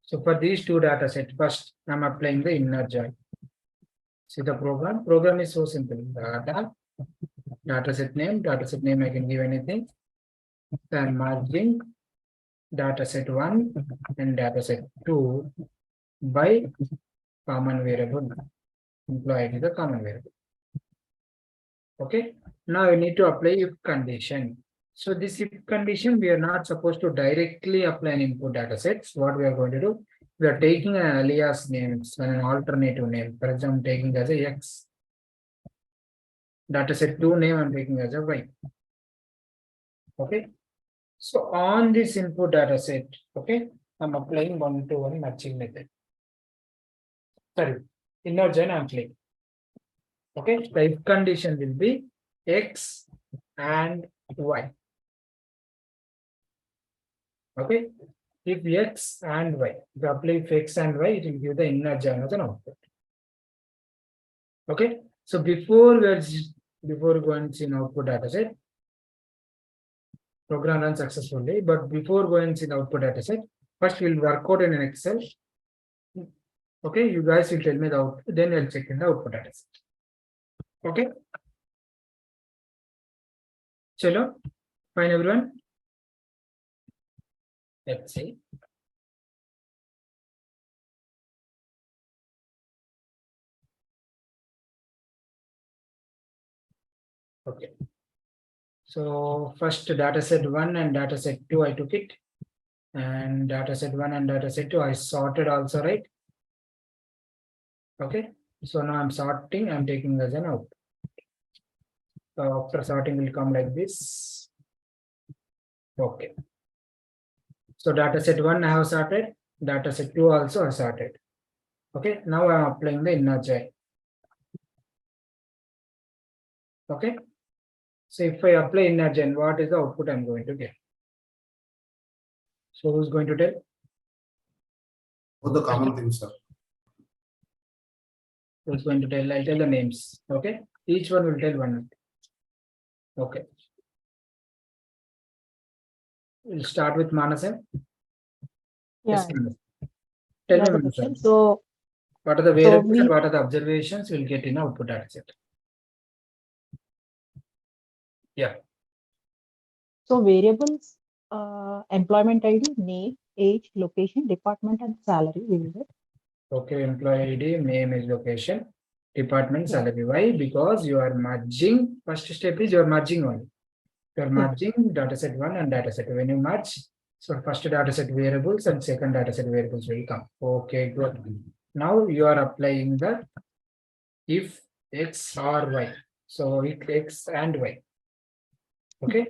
So for these two data sets, first I'm applying the inner join. See the program. Program is so simple. Data set name I can give anything. Then merging data set 1 and data set 2 by common variable. Employee is the common variable. Okay. Now we need to apply if condition. So this if condition, we are not supposed to directly apply an input data sets. What we are going to do, we are taking an alias names and an alternative name. For example, taking as a X. Data set 2 name I'm taking as a Y. Okay. So on this input data set, okay, I'm applying 1-to-1 matching method. Sorry, inner join I'm playing. Okay, the if condition will be X and Y. Okay, if X and Y, if you apply if X and Y, it will give the inner join as an output. Okay, so before going to output data set, program runs successfully, but before going to the output data set, first we'll work out in an Excel. Okay, you guys will tell me the output, then we'll check in the output data set. Okay. Chalo, fine everyone. Let's see. Okay. So first data set 1 and data set 2 I took it, and data set 1 and data set 2 I sorted also, right? Okay. So now I'm sorting, I'm taking as an output. So after sorting will come like this. Okay. So data set 1 I have sorted, data set 2 also I sorted. Okay, now I'm applying the inner join. Okay. So if I apply inner join, what is the output I'm going to get? So who's going to tell?
Both the common things, sir.
Who's going to tell? I'll tell the names. Okay. Each one will tell one. Okay. We'll start with Manasa.
Yeah.
Manasa.
Yeah,
Tell me,
the
Manasa,
question. So
what are the variables
we-
and what are the observations we'll get in output data set?
variables, employment ID, name, age, location, department, and salary we will get.
Okay, employee ID, name is location, department, salary. Why? Because you are merging. First step is you are merging only. You are merging data set 1 and data set 2. When you merge, so first data set variables and second data set variables will come. Okay, good. Now you are applying the if X or Y. So if X and Y. Okay.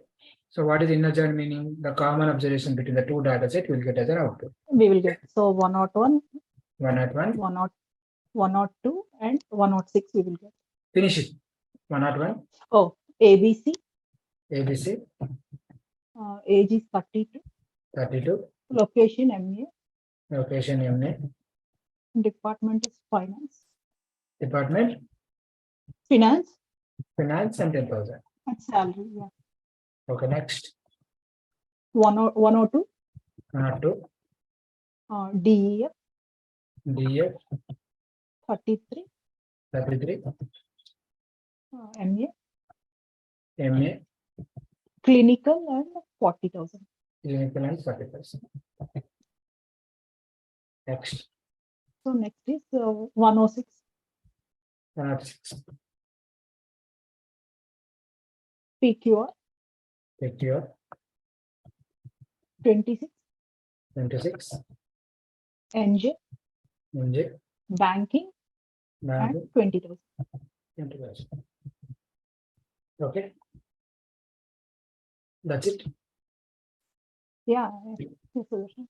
So what is inner join meaning? The common observation between the two data set will get as an output.
We will get. So 101,
101.
102, and 106 we will get.
Finish it. 101.
Oh, ABC,
ABC.
age is 32,
32.
location MA,
Location MA.
Department is finance.
Department,
Finance
finance and 10,000.
and salary, yeah.
Okay, next.
102,
Not two.
DEF
DF,
33,
33,
MA,
MA,
clinical and 40,000.
clinical and 40%. Next,
So next is 106,
106.
PQR
Take your
26,
26.
NJ,
NJ,
banking
bank,
and 20,000.
20%. Okay. That's it.
Yeah. Yes, solution.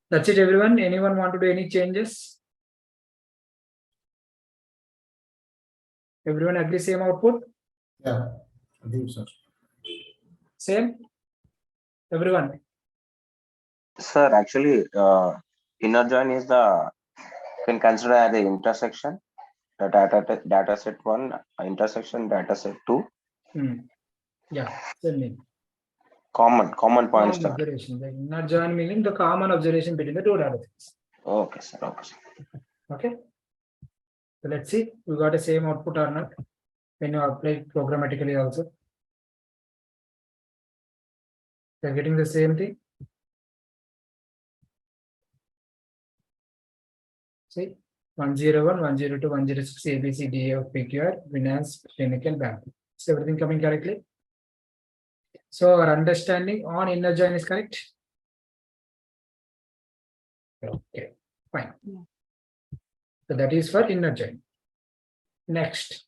That's it, everyone. Anyone want to do any changes? Everyone agree same output?
Yeah, agree, sir.
Same? Everyone?
Sir, actually, inner join is the can consider as the intersection. The data set 1 intersection data set 2
Yeah, same name.
common
Common
points. Sir.
observation. The inner join meaning the common observation between the two data sets.
Okay, sir. Okay, sir.
Okay. So let's see, we got the same output or not when you apply programmatically also. They're getting the same thing. See, 101, 102, 106, ABC, DA, PQR, finance, clinical, bank. Is everything coming correctly? So our understanding on inner join is correct. Okay, fine.
Yeah.
So that is for inner join. Next.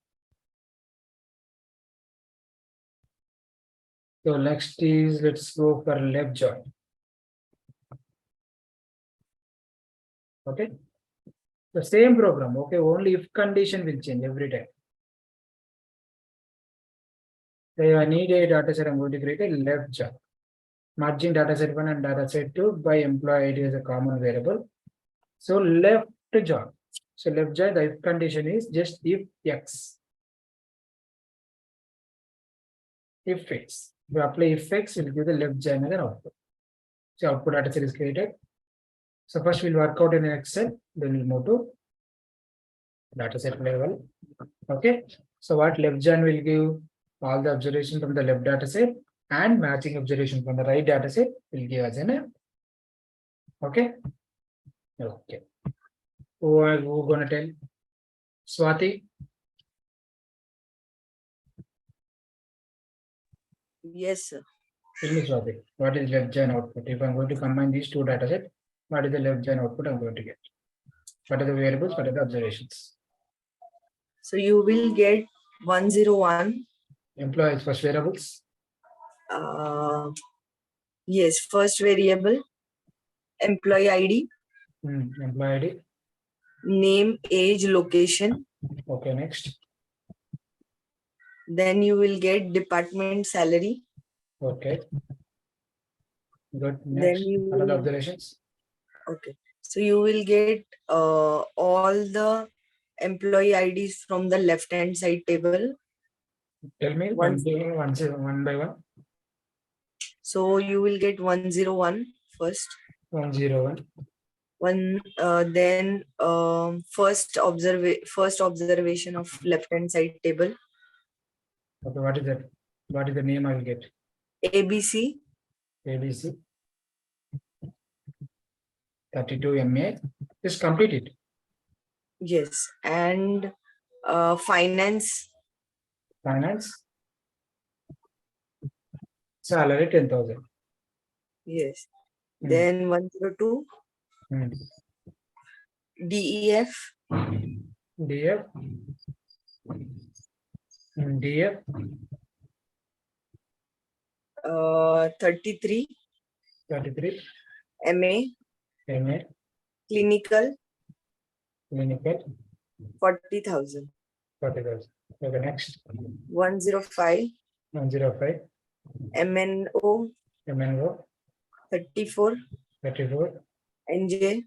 So next is, let's go for left join. Okay. The same program, okay, only if condition will change every time. So I need a data set, I'm going to create a left join. Merging data set 1 and data set 2 by employee ID as a common variable. So left join. So left join, the if condition is just if X. If X. We apply if X, we'll give the left join as an output. So output data set is created. So first we'll work out in Excel, then we'll move to data set level. Okay. So what left join will give all the observation from the left data set and matching observation from the right data set will give us an okay. Okay. Who gonna tell? Swati?
Yes, sir.
Tell me, Swati, what is left join output? If I'm going to combine these two data sets, what is the left join output I'm going to get? What are the variables? What are the observations?
So you will get 101.
Employees first variables.
Yes, first variable, employee ID,
Employee ID.
name, age, location.
Okay, next.
Then you will get department salary.
Okay. Good.
Then
Next.
you
What are the
will,
observations?
okay. So you will get all the employee IDs from the left hand side table.
Tell me one by one.
So you will get 101 first.
101.
Then first observation of left hand side table.
Okay, what is that? What is the name I will get?
ABC.
ABC. 32 MA. Just complete it.
Yes, and finance.
Finance. Salary 10,000.
Yes. Then 102. DEF.
DF. DF.
33.
33.
MA.
MA.
Clinical.
Clinical.
40,000.
40,000. Okay, next.
105.
105.
MNO.
MNO.
34.
34.
NJ.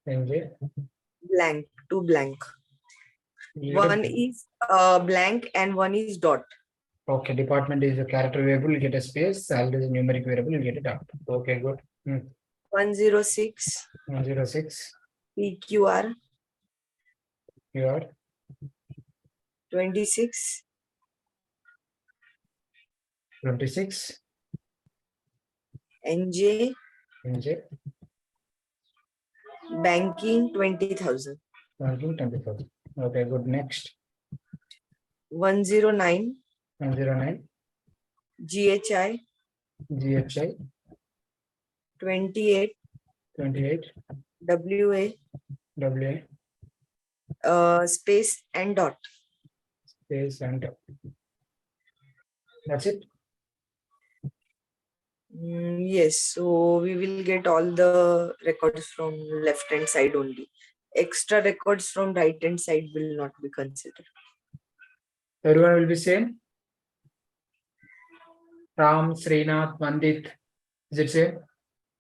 NJ.
blank, two blank. One is blank and one is dot.
Okay, department is a character variable, you get a space, salary is a numeric variable, you get it out. Okay, good.
106
106,
PQR
you are
26
26,
NJ
NJ,
banking 20,000.
20,000. Okay, good. Next,
109
109,
GHI
GHI,
28
28,
WA
WA,
space and dot.
space, and that's it.
Yes, so we will get all the records from left hand side only. Extra records from right hand side will not be considered.
Everyone will be same. Ram, Srinath, Mandit, is it same?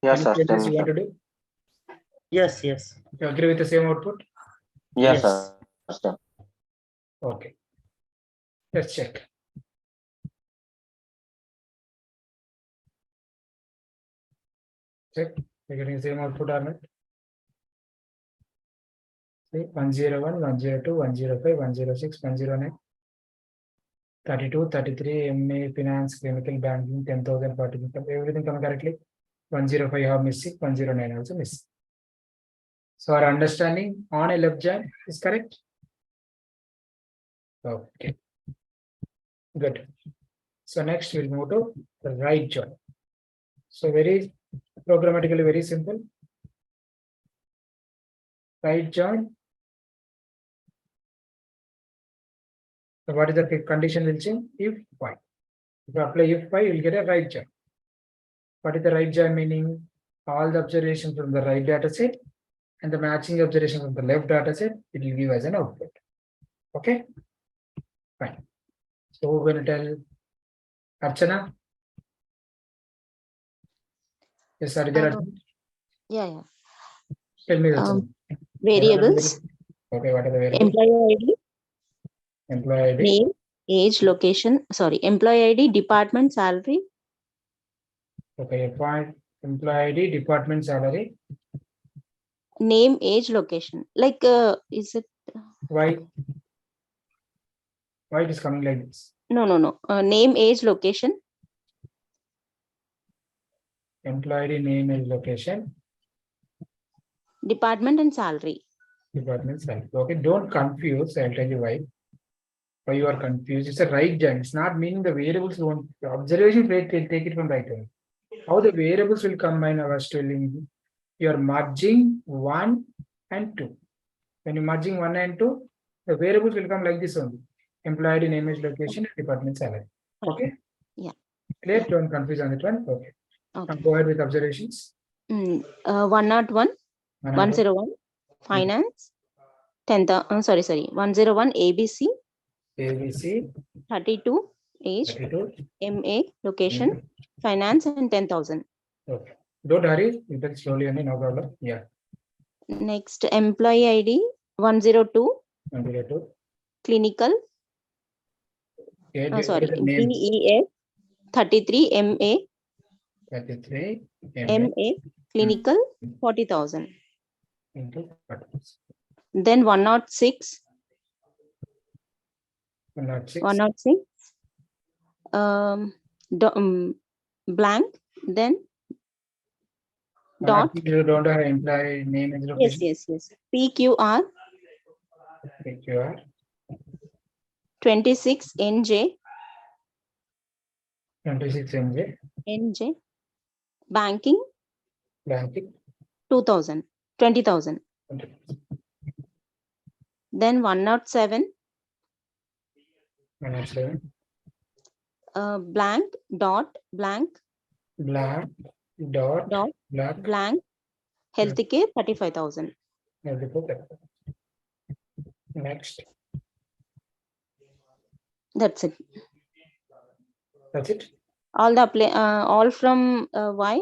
Yes,
Any
sir.
changes you
Same,
want
sir.
to do?
Yes, yes.
You agree with the same output?
Yes, sir. Sir.
Okay. Let's check. Check. We're getting the same output or not? See, 101, 102, 105, 106, 109, 32, 33, MA, finance, chemical, banking, 10,000, 40, everything come correctly. 105 have missing, 109 also missing. So our understanding on a left join is correct? Okay. Good. So next we'll move to the right join. So very programmatically very simple. Right join. So what is the condition will change? If y. If you apply if y, you will get a right join. What is the right join meaning? All the observations from the right data set and the matching observation from the left data set, it will give as an output. Okay, fine. So we're going to tell Archana. Yes, are there?
Yeah.
Tell me Archana.
Variables,
Okay, what are the variables?
employee ID,
Employee ID,
name, age, location, employee ID, department, salary,
okay, employee ID, department, salary.
name, age, location. Like, is it?
Why it is coming like this?
No. Name, age, location,
Employee ID, name, and location,
department, and salary.
department, salary. Okay, don't confuse. I'll tell you why. Why you are confused? It's a right join. It's not meaning the variables won't. The observation rate will take it from right hand. How the variables will combine? I was telling you. You are merging 1 and 2. When you merging 1 and 2, the variables will come like this only. Employee ID, name, age, location, department, salary. Okay.
Yeah.
Clear? Don't confuse on that one. Okay.
Okay.
Now go ahead with observations.
101, 101, finance, 101, ABC,
ABC,
32, age,
32.
MA, location, finance, and 10,000.
Okay. Don't hurry. You can slowly only, no problem. Yeah.
Next, employee ID, 102,
102.
clinical,
Okay, what is the name?
DEF, 33, MA,
33.
MA, clinical, 40,000.
Into 40.
Then 106,
106.
106, blank, then dot.
You don't have employee name and location.
Yes. PQR,
PQR,
26, NJ,
26 MJ,
NJ, banking,
banking,
20,000. Then 107,
107,
blank, dot, blank,
black, dot,
dot,
black,
blank, healthcare, 35,000.
Next.
That's it.
That's it.
All the all from Y,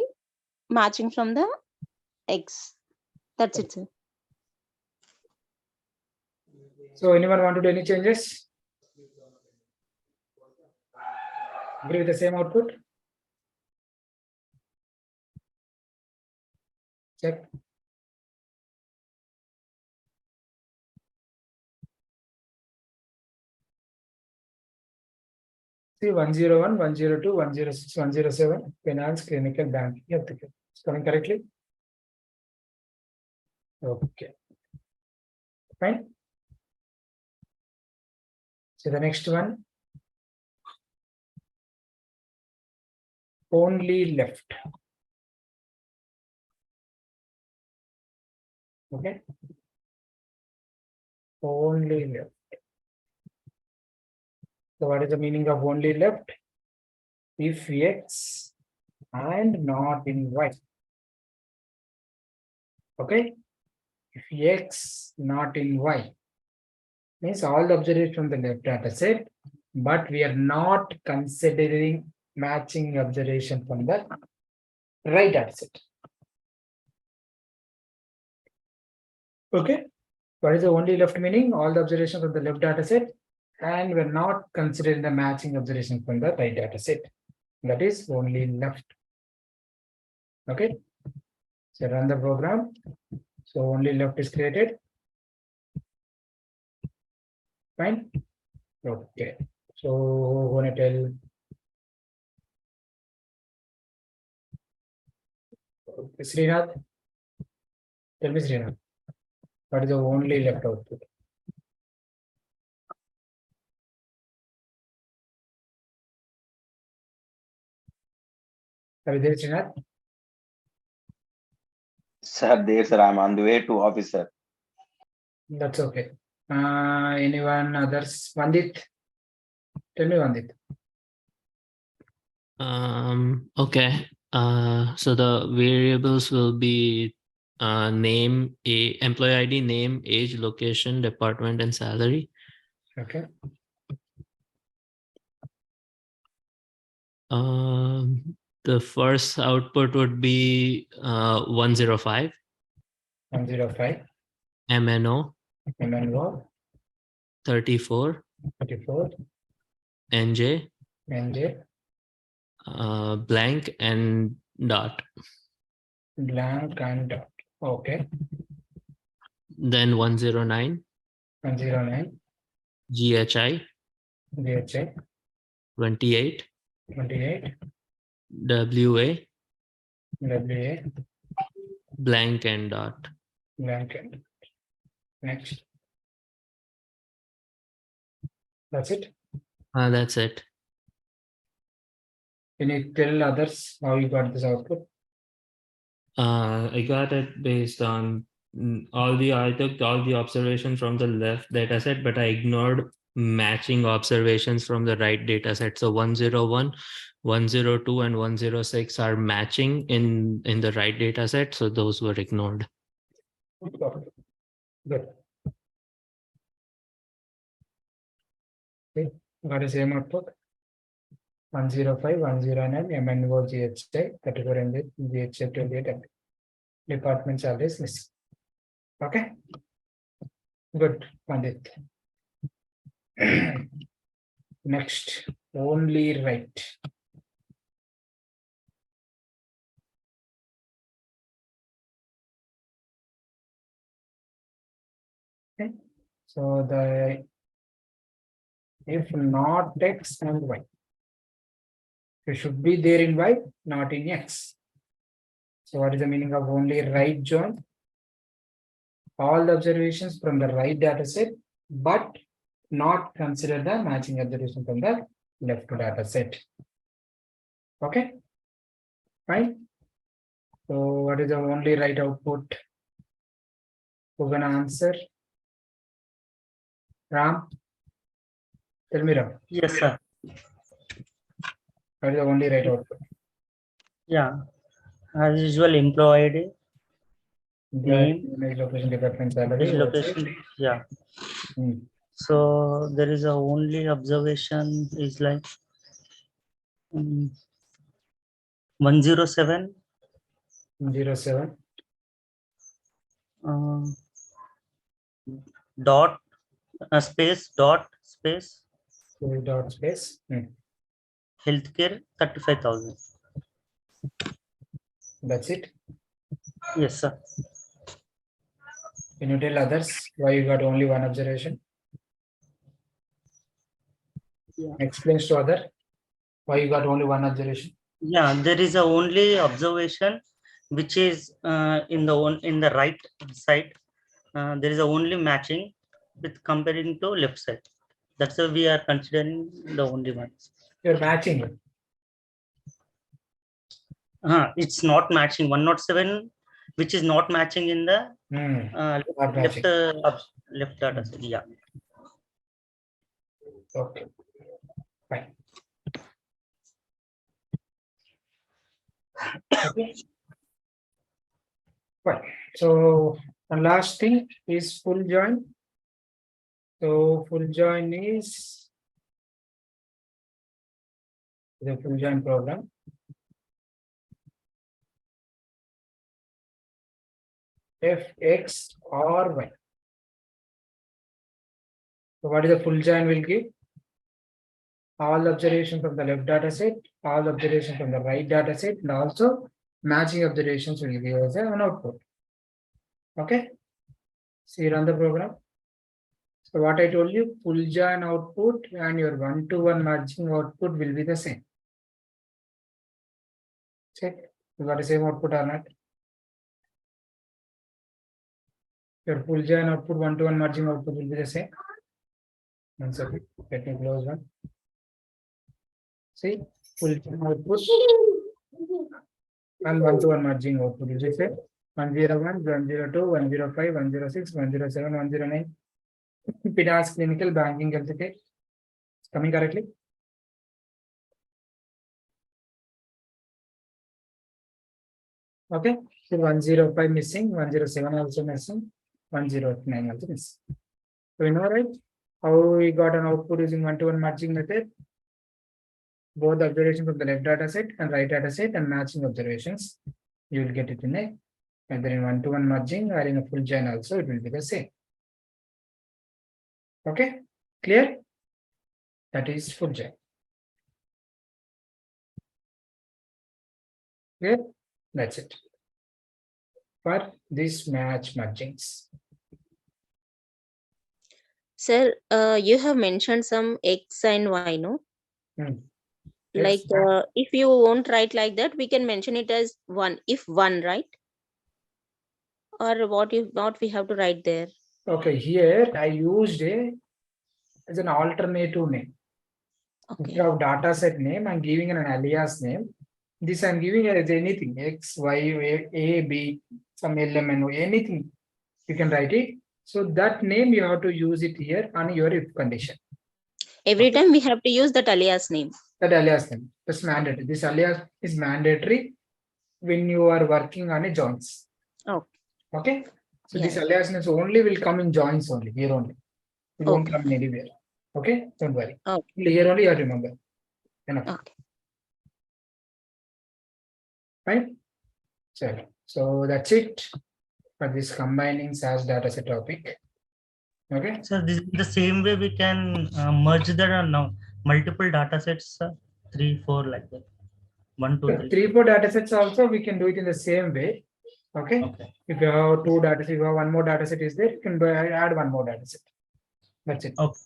matching from the X. That's it, sir.
So anyone want to do any changes? Agree with the same output? Check. See 101, 102, 106, 107, finance, clinical, banking, ethical. It's coming correctly? Okay. Fine. So the next one. Only left. Okay. Only left. So what is the meaning of only left? If X and not in Y. Okay. If X not in Y. Means all the observations from the left data set, but we are not considering matching observation from the right data set. Okay. What is the only left meaning? All the observations from the left data set, and we're not considering the matching observation from the right data set. That is only left. Okay. So run the program. So only left is created. Fine. Okay. So we're going to tell. Srinath. Tell me, Srinath. What is the only left output? Are you there, Srinath?
Sir, there, sir, I'm on the way to office, sir.
That's okay. Anyone others? Vandit? Tell me, Vandit.
Okay. So the variables will be name, employee ID, name, age, location, department, and salary.
Okay.
The first output would be 105.
105.
MNO.
MNO.
34.
34.
NJ.
NJ.
Blank and dot.
Blank and dot. Okay.
Then 109.
109.
GHI.
GHI.
28.
28.
WA.
WA.
Blank and dot.
Blank and next. That's it.
That's it.
Can you tell others how you got this output?
I got it based on I took all the observations from the left data set, but I ignored matching observations from the right data set. So 101, 102, and 106 are matching in the right data set. So those were ignored.
Good. Okay, got the same output. 105, 109, MNO, GHI, 34 NJ, GHI 28, department salaries missing. Okay. Good, Pandit. Next, only right. Okay. So the if not X and Y. It should be there in Y, not in X. So what is the meaning of only right join? All the observations from the right data set, but not consider the matching observation from the left data set. Okay, fine. So what is the only right output? Who's gonna answer? Ram? Tell me, Ram.
Yes, sir.
What is the only right output?
Yeah. As usual, employee ID, name,
Image, location, department, salary.
age, location. Yeah. So there is a only observation is like 107.
07.
Dot Space dot space
Full dot space.
healthcare 35,000.
That's it.
Yes, sir.
Can you tell others why you got only one observation?
Yeah.
Explains to other why you got only one observation.
Yeah, there is a only observation which is in the right side. There is a only matching with comparing to left side. That's why we are considering the only one.
You're matching it.
It's not matching 107, which is not matching in the
Not
left
matching.
left data set. Yeah.
Okay. Fine. Okay. Fine. So the last thing is full join. So full join is the full join program. F X or Y. So what is the full join will give? All observations from the left data set, all observations from the right data set, and also matching observations will give us an output. Okay. See, run the program. So what I told you, full join output and your one-to-one matching output will be the same. Check. You got the same output or not? Your full join output, one-to-one matching output will be the same. One second. Let me close one. See, full join output and one-to-one matching output will be same. 101, 102, 105, 106, 107, 109. Pinaz clinical banking healthcare. Coming correctly? Okay. So 105 missing, 107 also missing, 109 also missing. So you know, right? How we got an output using one-to-one matching method? Both observations from the left data set and right data set and matching observations. You will get it in a whether in one-to-one merging or in a full join also, it will be the same. Okay, clear? That is full join. Clear? That's it. For this match mergings.
Sir, you have mentioned some X and Y, no? Like
Yes,
if you won't write like that, we can mention it as one, if one, right? Or what if not, we have to write there.
Okay, here I used a as an alternative name. Instead of data set name, I'm giving an alias name. This I'm giving as anything X, Y, A, B, some element, anything you can write it. So that name you have to use it here on your if condition.
Every time we have to use that alias name.
That alias name. That's mandatory. This alias is mandatory when you are working on a joins.
Oh.
Okay. So
Yeah.
this alias names only will come in joins only, here only. It won't come in anywhere. Okay, don't worry.
Okay.
Here only you have to remember. Enough.
Okay.
Right? So that's it for this combining SAS dataset topic. Okay.
So this is the same way we can merge the now multiple data sets, 3, 4 like that. 1, 2, 3.
3, 4 datasets also we can do it in the same way. Okay. If you have 2 datasets, if you have one more dataset is there, you can add one more dataset. That's it.
Okay.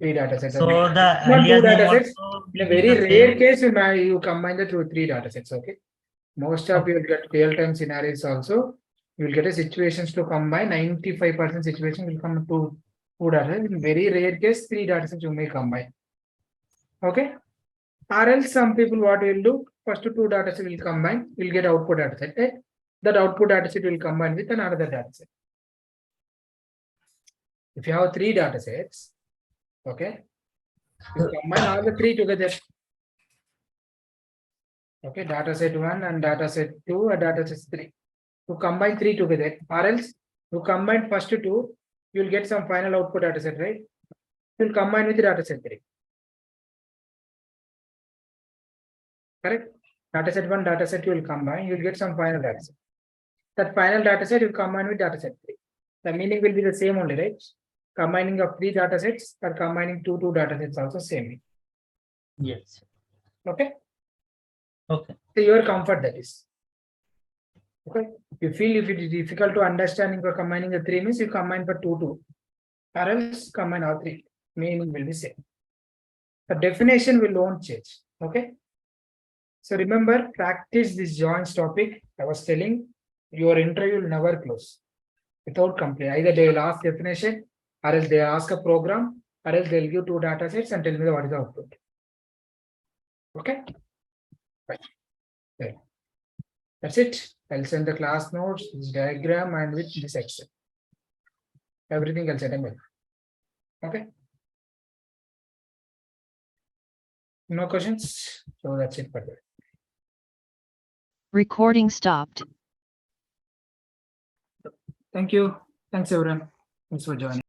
3 datasets.
So the
not 2
alias name
datasets.
also
In a
will be
very
the
rare
same.
case, you combine the 3 datasets. Okay. Most of you will get real-time scenarios also. You will get a situations to combine. 95% situation will come to 2 datasets. In very rare case, 3 datasets you may combine. Okay. Or else some people what will do, first 2 datasets will combine, will get output dataset. Okay? That output dataset will combine with another dataset. If you have 3 datasets, okay, you combine all the 3 together. Okay, dataset 1 and dataset 2 and dataset 3. You combine 3 together, or else you combine first 2, you will get some final output dataset, right? You will combine with the dataset 3. Correct? Dataset 1, dataset 2 will combine, you will get some final dataset. That final dataset you combine with dataset 3. The meaning will be the same only, right? combining of 3 data sets or combining two data sets also same.
Yes.
Okay.
Okay.
So your comfort that is. Okay. You feel if it is difficult to understand if you're combining the 3 means you combine for 2, or else combine all 3. Meaning will be same. The definition will won't change. Okay. So remember, practice this joins topic. I was telling your interview will never close without complete. Either they will ask definition, or else they ask a program, or else they'll give 2 data sets and tell me what is the output. Okay. Right. There. That's it. I'll send the class notes, this diagram, and with this Excel. Everything else at email. Okay. No questions. So that's it for today.
Recording stopped.
Thank you. Thanks everyone. Thanks for joining.